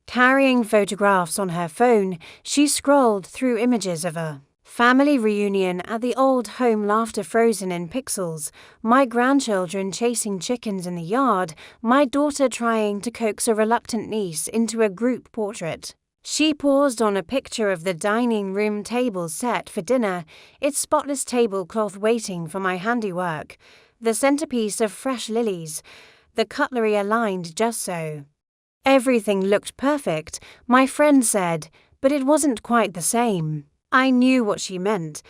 A: Carrying photographs on her phone, she scrolled through images of a family reunion at the old home, laughter frozen in pixels, my grandchildren chasing chickens in the yard, my daughter trying to coax a reluctant niece into a group portrait. She paused on a picture of the dining room table set for dinner, its spotless tablecloth waiting for my handiwork, the centerpiece of fresh lilies, the cutlery aligned just so. Everything looked perfect, my friend said, but it wasn't quite the same. I knew what she meant.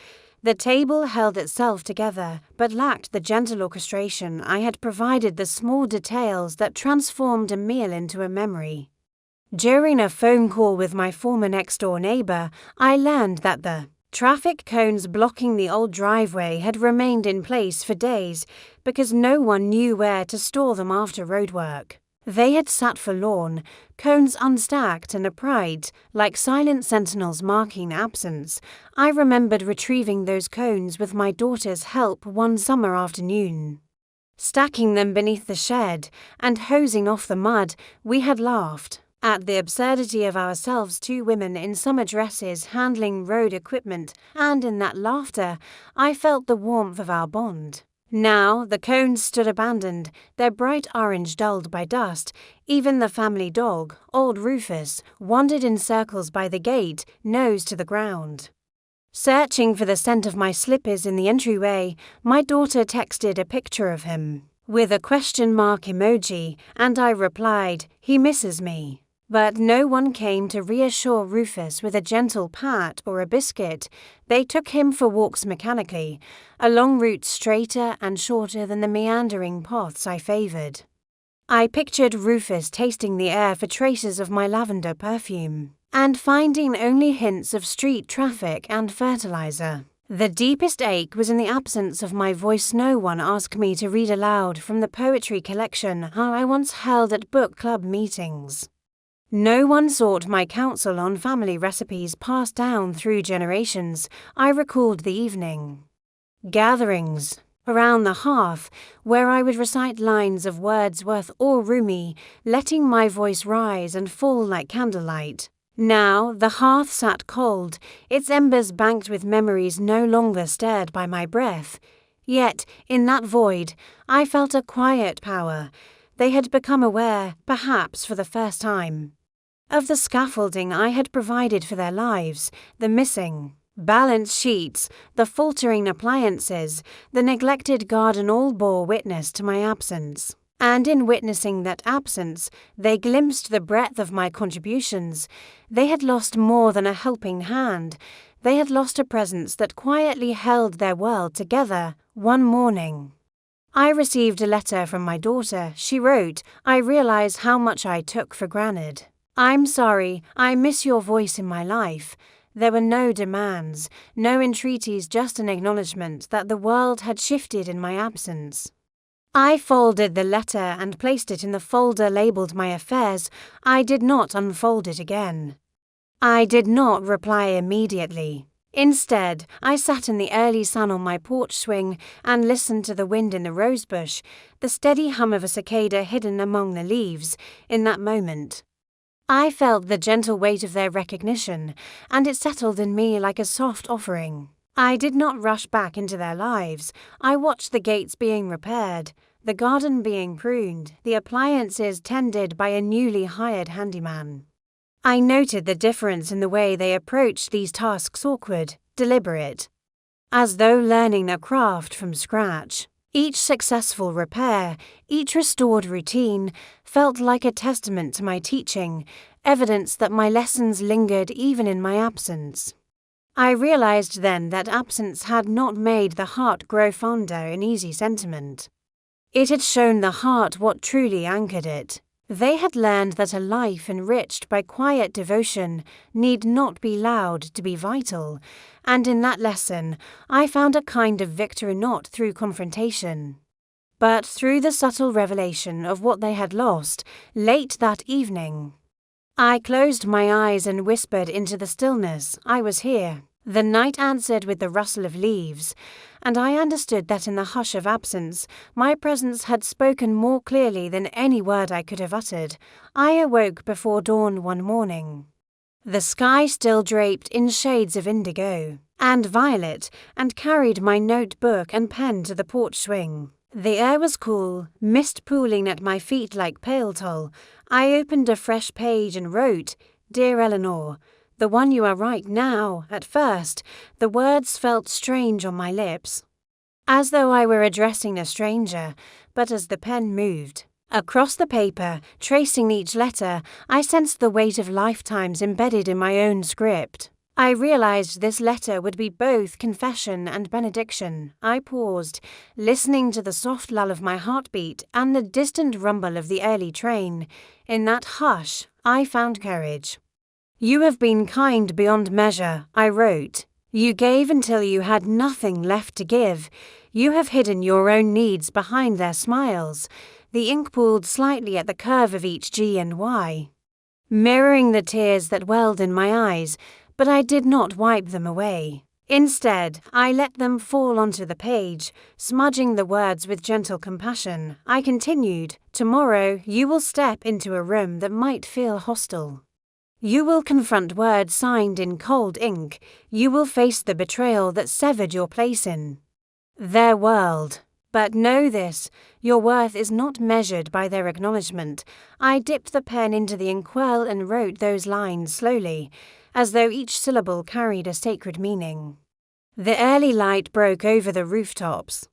A: The table held itself together, but lacked the gentle orchestration I had provided, the small details that transformed a meal into a memory. During a phone call with my former next-door neighbor, I learned that the traffic cones blocking the old driveway had remained in place for days because no one knew where to store them after roadwork. They had sat forlorn, cones unstacked and upright, like silent sentinels marking absence. I remembered retrieving those cones with my daughter's help one summer afternoon, stacking them beneath the shed and hosing off the mud. We had laughed at the absurdity of ourselves, two women in summer dresses handling road equipment, and in that laughter I felt the warmth of our bond. Now the cones stood abandoned, their bright orange dulled by dust. Even the family dog, old Rufus, wandered in circles by the gate, nose to the ground. Searching for the scent of my slippers in the entryway, my daughter texted a picture of him with a question mark emoji, and I replied, "He misses me." But no one came to reassure Rufus with a gentle pat or a biscuit. They took him for walks mechanically, along routes straighter and shorter than the meandering paths I favoured. I pictured Rufus tasting the air for traces of my lavender perfume, and finding only hints of street traffic and fertilizer. The deepest ache was in the absence of my voice. No one asked me to read aloud from the poetry collection I once held at book club meetings. No one sought my counsel on family recipes passed down through generations. I recalled the evening gatherings around the hearth, where I would recite lines of Wordsworth or Rumi, letting my voice rise and fall like candlelight. Now the hearth sat cold, its embers banked with memories no longer stirred by my breath. Yet, in that void, I felt a quiet power. They had become aware, perhaps for the first time, of the scaffolding I had provided for their lives, the missing balance sheets, the faltering appliances, the neglected garden all bore witness to my absence. And in witnessing that absence, they glimpsed the breadth of my contributions. They had lost more than a helping hand. They had lost a presence that quietly held their world together. One morning, I received a letter from my daughter. She wrote, "I realize how much I took for granted. I'm sorry, I miss your voice in my life." There were no demands, no entreaties, just an acknowledgement that the world had shifted in my absence. I folded the letter and placed it in the folder labeled My Affairs. I did not unfold it again. I did not reply immediately. Instead, I sat in the early sun on my porch swing and listened to the wind in the rosebush, the steady hum of a cicada hidden among the leaves. In that moment, I felt the gentle weight of their recognition, and it settled in me like a soft offering. I did not rush back into their lives. I watched the gates being repaired, the garden being pruned, the appliances tended by a newly hired handyman. I noted the difference in the way they approached these tasks, awkward, deliberate, as though learning a craft from scratch. Each successful repair, each restored routine, felt like a testament to my teaching, evidence that my lessons lingered even in my absence. I realized then that absence had not made the heart grow fonder in easy sentiment. It had shown the heart what truly anchored it. They had learned that a life enriched by quiet devotion need not be loud to be vital, and in that lesson I found a kind of victory not through confrontation, but through the subtle revelation of what they had lost late that evening. I closed my eyes and whispered into the stillness, I was here. The night answered with the rustle of leaves, and I understood that in the hush of absence my presence had spoken more clearly than any word I could have uttered. I awoke before dawn one morning. The sky still draped in shades of indigo and violet, and carried my notebook and pen to the porch swing. The air was cool, mist pooling at my feet like pale tulle. I opened a fresh page and wrote, "Dear Eleanor," the one you are right now. At first, the words felt strange on my lips, as though I were addressing a stranger, but as the pen moved across the paper, tracing each letter, I sensed the weight of lifetimes embedded in my own script. I realized this letter would be both confession and benediction. I paused, listening to the soft lull of my heartbeat and the distant rumble of the early train. In that hush, I found courage. "You have been kind beyond measure," I wrote. "You gave until you had nothing left to give. You have hidden your own needs behind their smiles." The ink pooled slightly at the curve of each G and Y, mirroring the tears that welled in my eyes, but I did not wipe them away. Instead, I let them fall onto the page, smudging the words with gentle compassion. I continued, "Tomorrow you will step into a room that might feel hostile. You will confront words signed in cold ink. You will face the betrayal that severed your place in their world. But know this, your worth is not measured by their acknowledgement." I dipped the pen into the inkwell and wrote those lines slowly, as though each syllable carried a sacred meaning. The early light broke over the rooftops,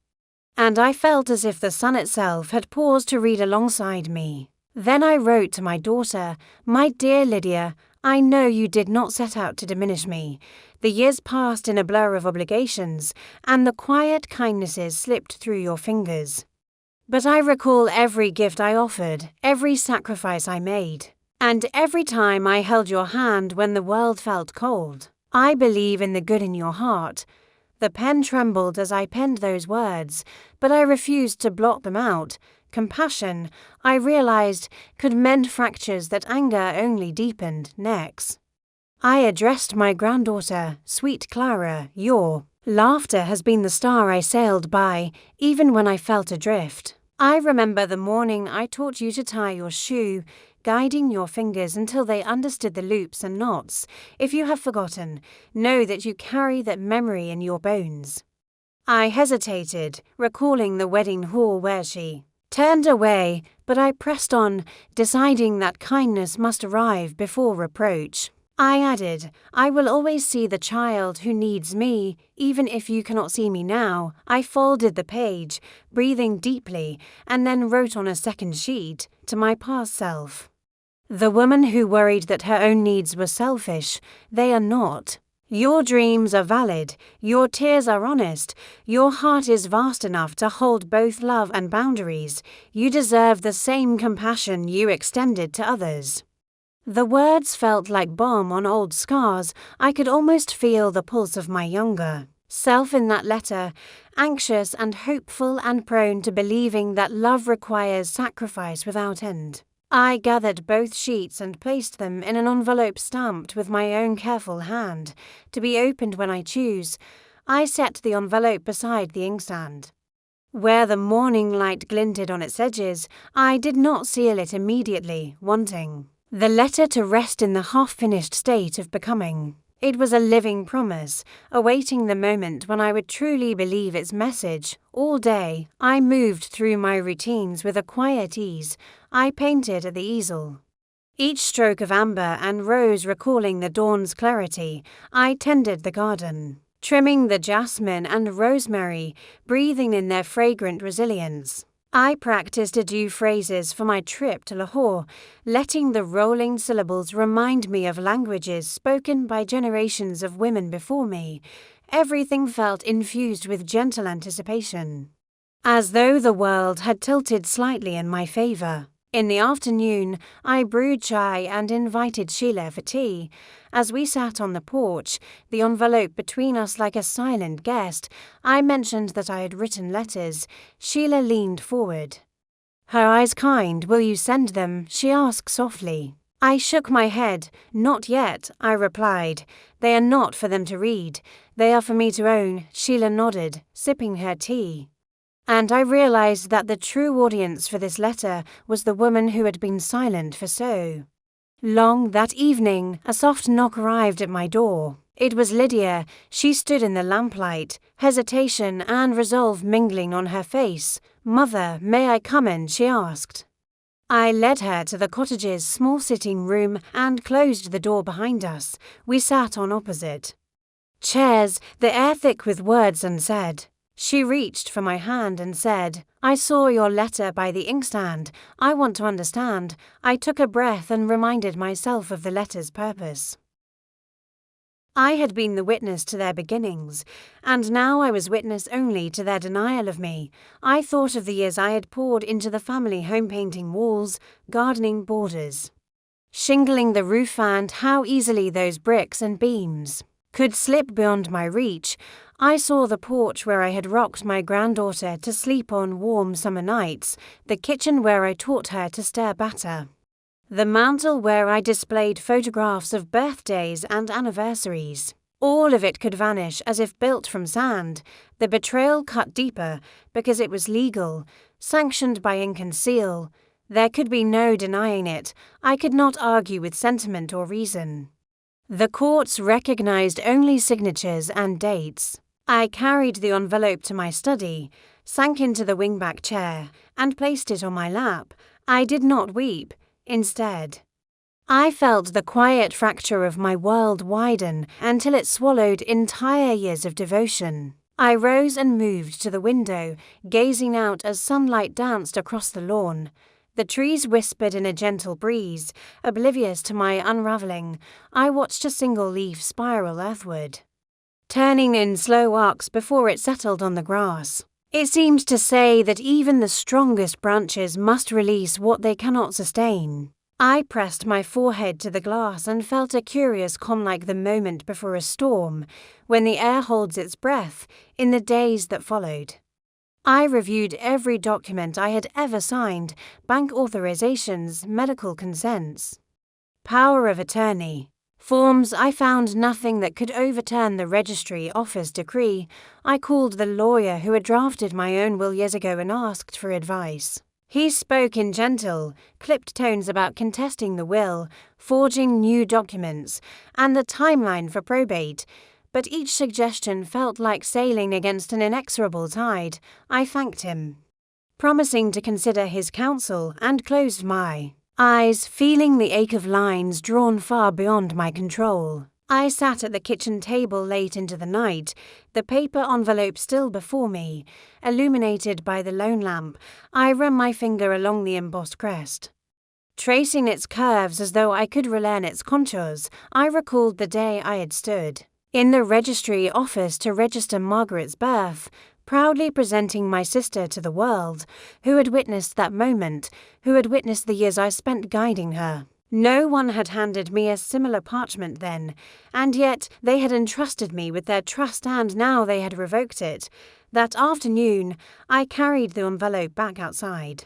A: and I felt as if the sun itself had paused to read alongside me. Then I wrote to my daughter, "My dear Lydia, I know you did not set out to diminish me. The years passed in a blur of obligations, and the quiet kindnesses slipped through your fingers. But I recall every gift I offered, every sacrifice I made, and every time I held your hand when the world felt cold. I believe in the good in your heart." The pen trembled as I penned those words, but I refused to blot them out. Compassion, I realized, could mend fractures that anger only deepened. Next, I addressed my granddaughter, "Sweet Clara, your laughter has been the star I sailed by, even when I felt adrift. I remember the morning I taught you to tie your shoe, guiding your fingers until they understood the loops and knots. If you have forgotten, know that you carry that memory in your bones." I hesitated, recalling the wedding hall where she turned away, but I pressed on, deciding that kindness must arrive before reproach. I added, "I will always see the child who needs me, even if you cannot see me now." I folded the page, breathing deeply, and then wrote on a second sheet, "To my past self. The woman who worried that her own needs were selfish, they are not. Your dreams are valid, your tears are honest, your heart is vast enough to hold both love and boundaries. You deserve the same compassion you extended to others." The words felt like balm on old scars. I could almost feel the pulse of my younger self in that letter, anxious and hopeful and prone to believing that love requires sacrifice without end. I gathered both sheets and placed them in an envelope stamped with my own careful hand, to be opened when I choose. I set the envelope beside the inkstand, where the morning light glinted on its edges. I did not seal it immediately, wanting The letter to rest in the half-finished state of becoming. It was a living promise, awaiting the moment when I would truly believe its message. All day, I moved through my routines with a quiet ease. I painted at the easel, each stroke of amber and rose recalling the dawn's clarity. I tended the garden, trimming the jasmine and rosemary, breathing in their fragrant resilience. I practiced adieu phrases for my trip to Lahore, letting the rolling syllables remind me of languages spoken by generations of women before me. Everything felt infused with gentle anticipation, as though the world had tilted slightly in my favor. In the afternoon, I brewed chai and invited Sheila for tea. As we sat on the porch, the envelope between us like a silent guest, I mentioned that I had written letters. Sheila leaned forward, her eyes kind. "Will you send them?" she asked softly. I shook my head. "Not yet," I replied. "They are not for them to read. They are for me to own." Sheila nodded, sipping her tea. And I realized that the true audience for this letter was the woman who had been silent for so long. That evening, a soft knock arrived at my door. It was Lydia. She stood in the lamplight, hesitation and resolve mingling on her face. "Mother, may I come in?" she asked. I led her to the cottage's small sitting room and closed the door behind us. We sat on opposite chairs, the air thick with words unsaid. She reached for my hand and said, "I saw your letter by the inkstand. I want to understand." I took a breath and reminded myself of the letter's purpose. I had been the witness to their beginnings, and now I was witness only to their denial of me. I thought of the years I had poured into the family home, painting walls, gardening borders, shingling the roof, and how easily those bricks and beams could slip beyond my reach. I saw the porch where I had rocked my granddaughter to sleep on warm summer nights, the kitchen where I taught her to stir batter, the mantel where I displayed photographs of birthdays and anniversaries. All of it could vanish as if built from sand. The betrayal cut deeper because it was legal, sanctioned by ink and seal. There could be no denying it. I could not argue with sentiment or reason. The courts recognized only signatures and dates. I carried the envelope to my study, sank into the wingback chair, and placed it on my lap. I did not weep. Instead, I felt the quiet fracture of my world widen until it swallowed entire years of devotion. I rose and moved to the window, gazing out as sunlight danced across the lawn. The trees whispered in a gentle breeze, oblivious to my unraveling. I watched a single leaf spiral earthward, turning in slow arcs before it settled on the grass. It seemed to say that even the strongest branches must release what they cannot sustain. I pressed my forehead to the glass and felt a curious calm, like the moment before a storm, when the air holds its breath. In the days that followed, I reviewed every document I had ever signed: bank authorizations, medical consents, power of attorney, forms. I found nothing that could overturn the registry office decree. I called the lawyer who had drafted my own will years ago and asked for advice. He spoke in gentle, clipped tones about contesting the will, forging new documents, and the timeline for probate. But each suggestion felt like sailing against an inexorable tide. I thanked him, promising to consider his counsel, and closed my eyes, feeling the ache of lines drawn far beyond my control. I sat at the kitchen table late into the night, the paper envelope still before me, illuminated by the lone lamp. I ran my finger along the embossed crest, tracing its curves as though I could relearn its contours. I recalled the day I had stood in the registry office to register Margaret's birth, proudly presenting my sister to the world, who had witnessed that moment, who had witnessed the years I spent guiding her. No one had handed me a similar parchment then, and yet they had entrusted me with their trust, and now they had revoked it. That afternoon, I carried the envelope back outside.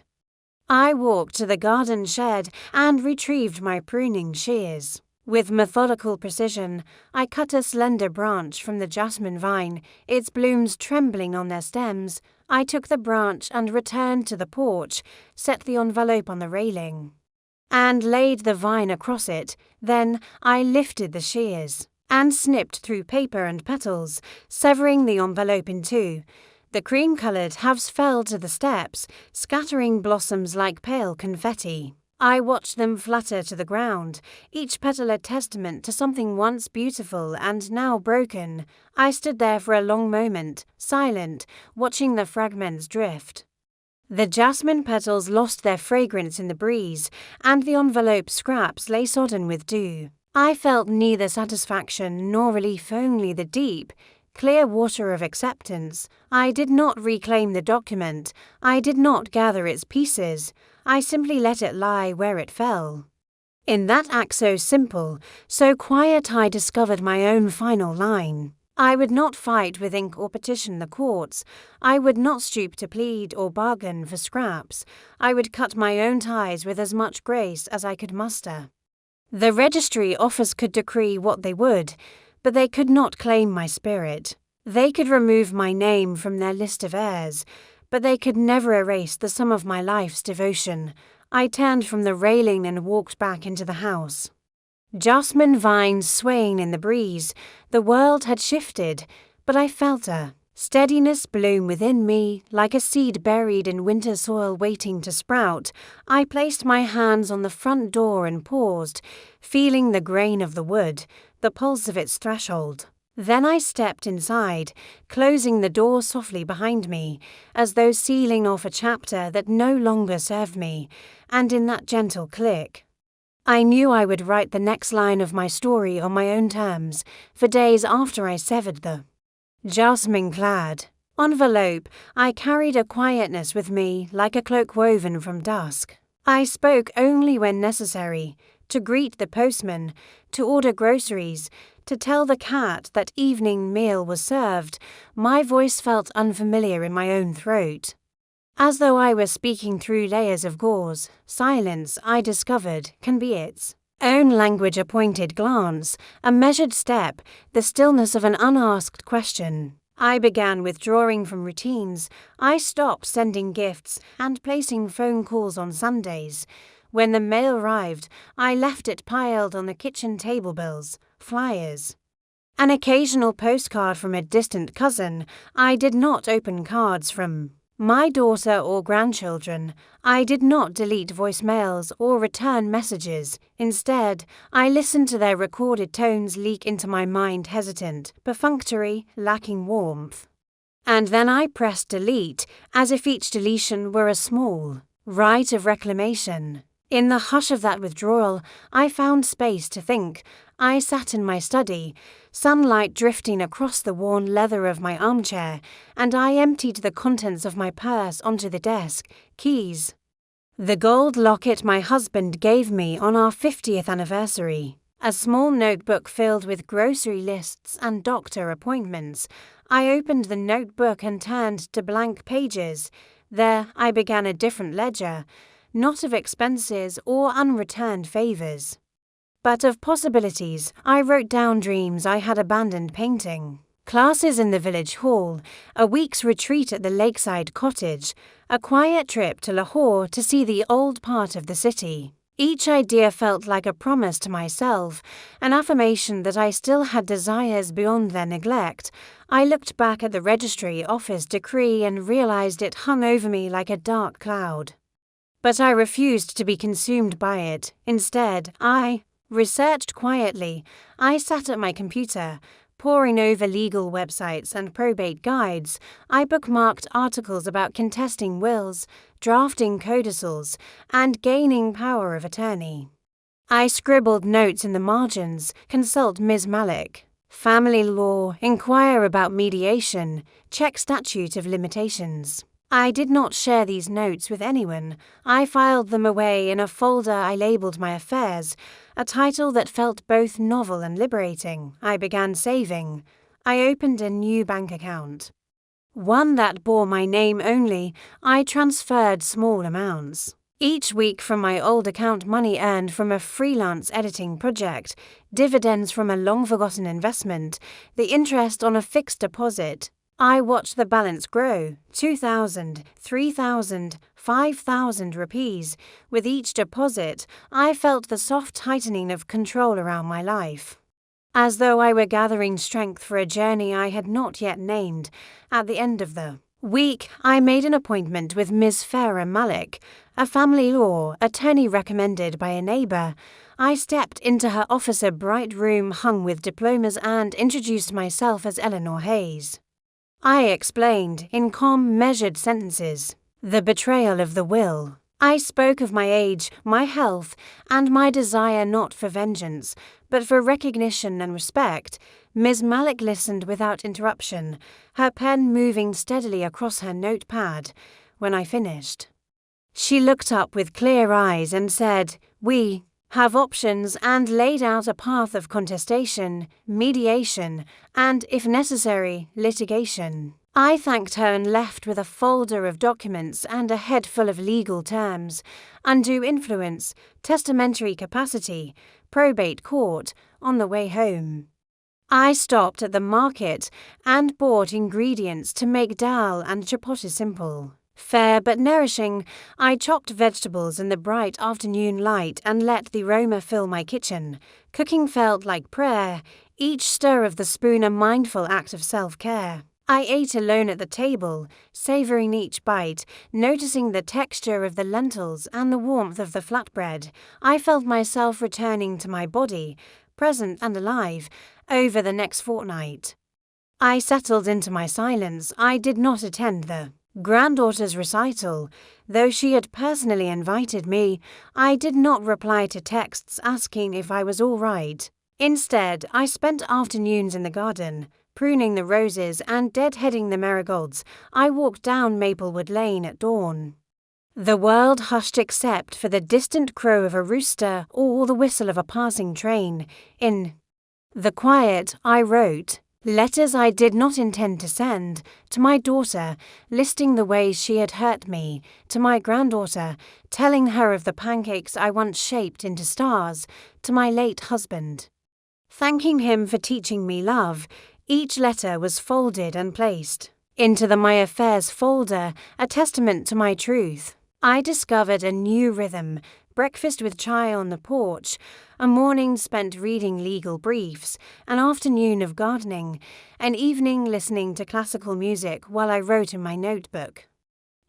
A: I walked to the garden shed and retrieved my pruning shears. With methodical precision, I cut a slender branch from the jasmine vine, its blooms trembling on their stems. I took the branch and returned to the porch, set the envelope on the railing, and laid the vine across it. Then I lifted the shears and snipped through paper and petals, severing the envelope in two. The cream-coloured halves fell to the steps, scattering blossoms like pale confetti. I watched them flutter to the ground, each petal a testament to something once beautiful and now broken. I stood there for a long moment, silent, watching the fragments drift. The jasmine petals lost their fragrance in the breeze, and the envelope scraps lay sodden with dew. I felt neither satisfaction nor relief, only the deep, clear water of acceptance. I did not reclaim the document. I did not gather its pieces. I simply let it lie where it fell. In that act so simple, so quiet, I discovered my own final line. I would not fight with ink or petition the courts. I would not stoop to plead or bargain for scraps. I would cut my own ties with as much grace as I could muster. The registry office could decree what they would, but they could not claim my spirit. They could remove my name from their list of heirs, but they could never erase the sum of my life's devotion. I turned from the railing and walked back into the house. Jasmine vines swaying in the breeze. The world had shifted, but I felt a steadiness bloom within me, like a seed buried in winter soil waiting to sprout. I placed my hands on the front door and paused, feeling the grain of the wood, the pulse of its threshold. Then I stepped inside, closing the door softly behind me, as though sealing off a chapter that no longer served me, and in that gentle click, I knew I would write the next line of my story on my own terms, for days after I severed the jasmine-clad envelope. I carried a quietness with me, like a cloak woven from dusk. I spoke only when necessary, to greet the postman, to order groceries, to tell the cat that evening meal was served. My voice felt unfamiliar in my own throat, as though I were speaking through layers of gauze. Silence, I discovered, can be its own language. A pointed glance, a measured step, the stillness of an unasked question. I began withdrawing from routines. I stopped sending gifts and placing phone calls on Sundays. When the mail arrived, I left it piled on the kitchen table. Bills, flyers, an occasional postcard from a distant cousin. I did not open cards from my daughter or grandchildren. I did not delete voicemails or return messages. Instead, I listened to their recorded tones leak into my mind, hesitant, perfunctory, lacking warmth. And then I pressed delete, as if each deletion were a small rite of reclamation. In the hush of that withdrawal, I found space to think. I sat in my study, sunlight drifting across the worn leather of my armchair, and I emptied the contents of my purse onto the desk. Keys, the gold locket my husband gave me on our 50th anniversary, a small notebook filled with grocery lists and doctor appointments. I opened the notebook and turned to blank pages. There I began a different ledger, not of expenses or unreturned favours, but of possibilities. I wrote down dreams I had abandoned, painting, classes in the village hall, a week's retreat at the lakeside cottage, a quiet trip to Lahore to see the old part of the city. Each idea felt like a promise to myself, an affirmation that I still had desires beyond their neglect. I looked back at the registry office decree and realized it hung over me like a dark cloud. But I refused to be consumed by it. Instead, I researched quietly. I sat at my computer, poring over legal websites and probate guides. I bookmarked articles about contesting wills, drafting codicils, and gaining power of attorney. I scribbled notes in the margins: consult Ms. Malik, family law, inquire about mediation, check statute of limitations. I did not share these notes with anyone. I filed them away in a folder I labelled My Affairs, a title that felt both novel and liberating. I began saving. I opened a new bank account, one that bore my name only. I transferred small amounts each week from my old account, money earned from a freelance editing project, dividends from a long-forgotten investment, the interest on a fixed deposit. I watched the balance grow, 2,000, 3,000, 5,000 rupees. With each deposit, I felt the soft tightening of control around my life, as though I were gathering strength for a journey I had not yet named. At the end of the week, I made an appointment with Ms. Farah Malik, a family law attorney recommended by a neighbour. I stepped into her office, a bright room hung with diplomas, and introduced myself as Eleanor Hayes. I explained, in calm, measured sentences, the betrayal of the will. I spoke of my age, my health, and my desire not for vengeance, but for recognition and respect. Ms. Malik listened without interruption, her pen moving steadily across her notepad. When I finished, she looked up with clear eyes and said, "We have options," and laid out a path of contestation, mediation, and, if necessary, litigation. I thanked her and left with a folder of documents and a head full of legal terms: undue influence, testamentary capacity, probate court. On the way home, I stopped at the market and bought ingredients to make dal and chapati simple, fair but nourishing. I chopped vegetables in the bright afternoon light and let the aroma fill my kitchen. Cooking felt like prayer, each stir of the spoon a mindful act of self-care. I ate alone at the table, savouring each bite, noticing the texture of the lentils and the warmth of the flatbread. I felt myself returning to my body, present and alive. Over the next fortnight, I settled into my silence. I did not attend the granddaughter's recital. Though she had personally invited me, I did not reply to texts asking if I was all right. Instead, I spent afternoons in the garden, pruning the roses and deadheading the marigolds. I walked down Maplewood Lane at dawn. The world hushed except for the distant crow of a rooster or the whistle of a passing train. In the quiet, I wrote letters I did not intend to send, to my daughter, listing the ways she had hurt me, to my granddaughter, telling her of the pancakes I once shaped into stars, to my late husband, thanking him for teaching me love. Each letter was folded and placed into the My Affairs folder, a testament to my truth. I discovered a new rhythm: breakfast with chai on the porch, a morning spent reading legal briefs, an afternoon of gardening, an evening listening to classical music while I wrote in my notebook.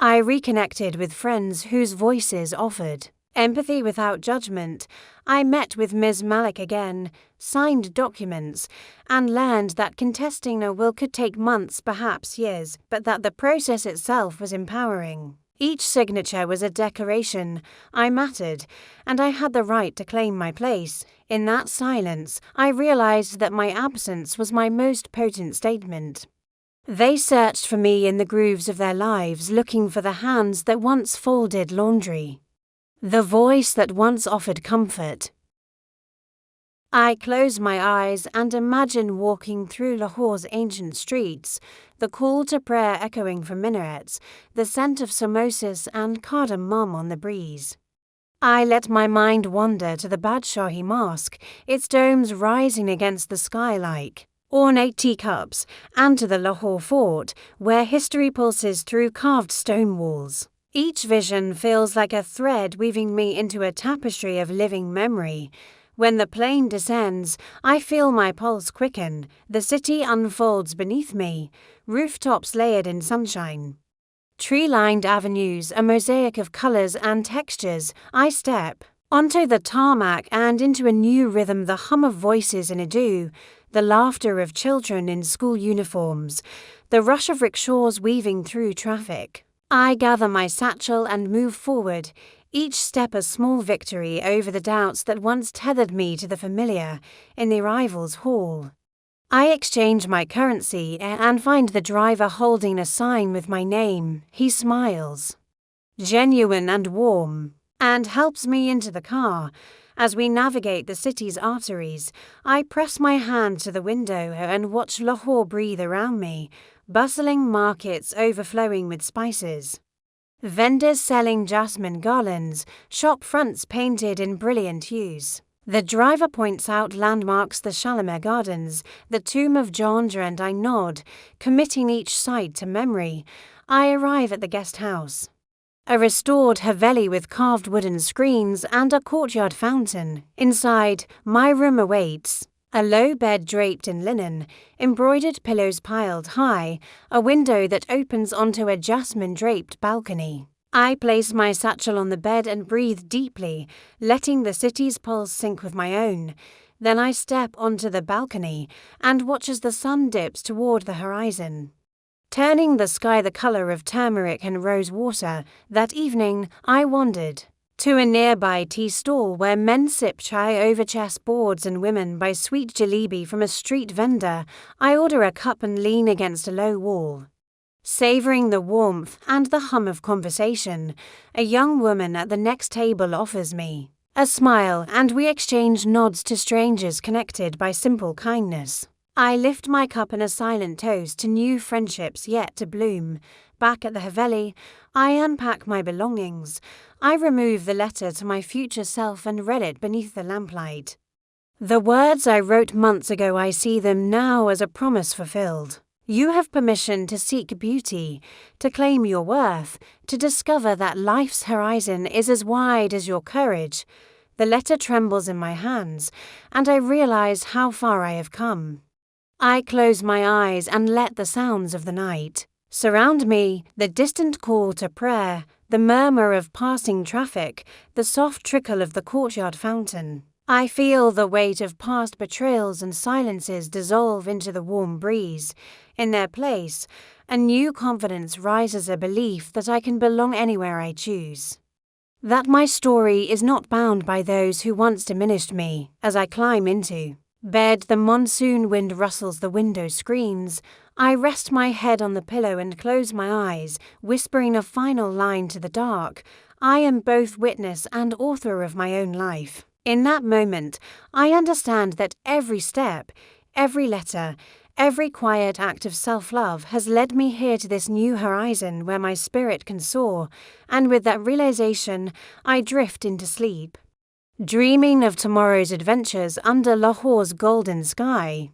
A: I reconnected with friends whose voices offered empathy without judgment. I met with Ms. Malik again, signed documents, and learned that contesting a will could take months, perhaps years, but that the process itself was empowering. Each signature was a declaration. I mattered, and I had the right to claim my place. In that silence, I realized that my absence was my most potent statement. They searched for me in the grooves of their lives, looking for the hands that once folded laundry, the voice that once offered comfort. I close my eyes and imagine walking through Lahore's ancient streets, the call to prayer echoing from minarets, the scent of samosas and cardamom on the breeze. I let my mind wander to the Badshahi Mosque, its domes rising against the sky like ornate teacups, and to the Lahore Fort, where history pulses through carved stone walls. Each vision feels like a thread weaving me into a tapestry of living memory. When the plane descends, I feel my pulse quicken. The city unfolds beneath me, rooftops layered in sunshine, tree-lined avenues, a mosaic of colors and textures. I step onto the tarmac and into a new rhythm: the hum of voices in Urdu, the laughter of children in school uniforms, the rush of rickshaws weaving through traffic. I gather my satchel and move forward, each step a small victory over the doubts that once tethered me to the familiar. In the arrivals hall, I exchange my currency and find the driver holding a sign with my name. He smiles, genuine and warm, and helps me into the car. As we navigate the city's arteries, I press my hand to the window and watch Lahore breathe around me, bustling markets overflowing with spices, vendors selling jasmine garlands, shop fronts painted in brilliant hues. The driver points out landmarks, the Chalamet Gardens, the tomb of Gendre, and I nod, committing each site to memory. I arrive at the guest house. A restored Haveli with carved wooden screens and a courtyard fountain. Inside, my room awaits. A low bed draped in linen, embroidered pillows piled high, a window that opens onto a jasmine-draped balcony. I place my satchel on the bed and breathe deeply, letting the city's pulse sync with my own. Then I step onto the balcony and watch as the sun dips toward the horizon, turning the sky the color of turmeric and rose water. That evening, I wandered to a nearby tea stall where men sip chai over chess boards and women buy sweet jalebi from a street vendor. I order a cup and lean against a low wall, savoring the warmth and the hum of conversation. A young woman at the next table offers me a smile, and we exchange nods to strangers connected by simple kindness. I lift my cup in a silent toast to new friendships yet to bloom. Back at the Haveli, I unpack my belongings. I remove the letter to my future self and read it beneath the lamplight. The words I wrote months ago, I see them now as a promise fulfilled. You have permission to seek beauty, to claim your worth, to discover that life's horizon is as wide as your courage. The letter trembles in my hands, and I realize how far I have come. I close my eyes and let the sounds of the night surround me, the distant call to prayer, the murmur of passing traffic, the soft trickle of the courtyard fountain. I feel the weight of past betrayals and silences dissolve into the warm breeze. In their place, a new confidence rises, a belief that I can belong anywhere I choose, that my story is not bound by those who once diminished me. As I climb into bed, the monsoon wind rustles the window screens. I rest my head on the pillow and close my eyes, whispering a final line to the dark. I am both witness and author of my own life. In that moment, I understand that every step, every letter, every quiet act of self-love has led me here to this new horizon where my spirit can soar, and with that realization, I drift into sleep, dreaming of tomorrow's adventures under Lahore's golden sky.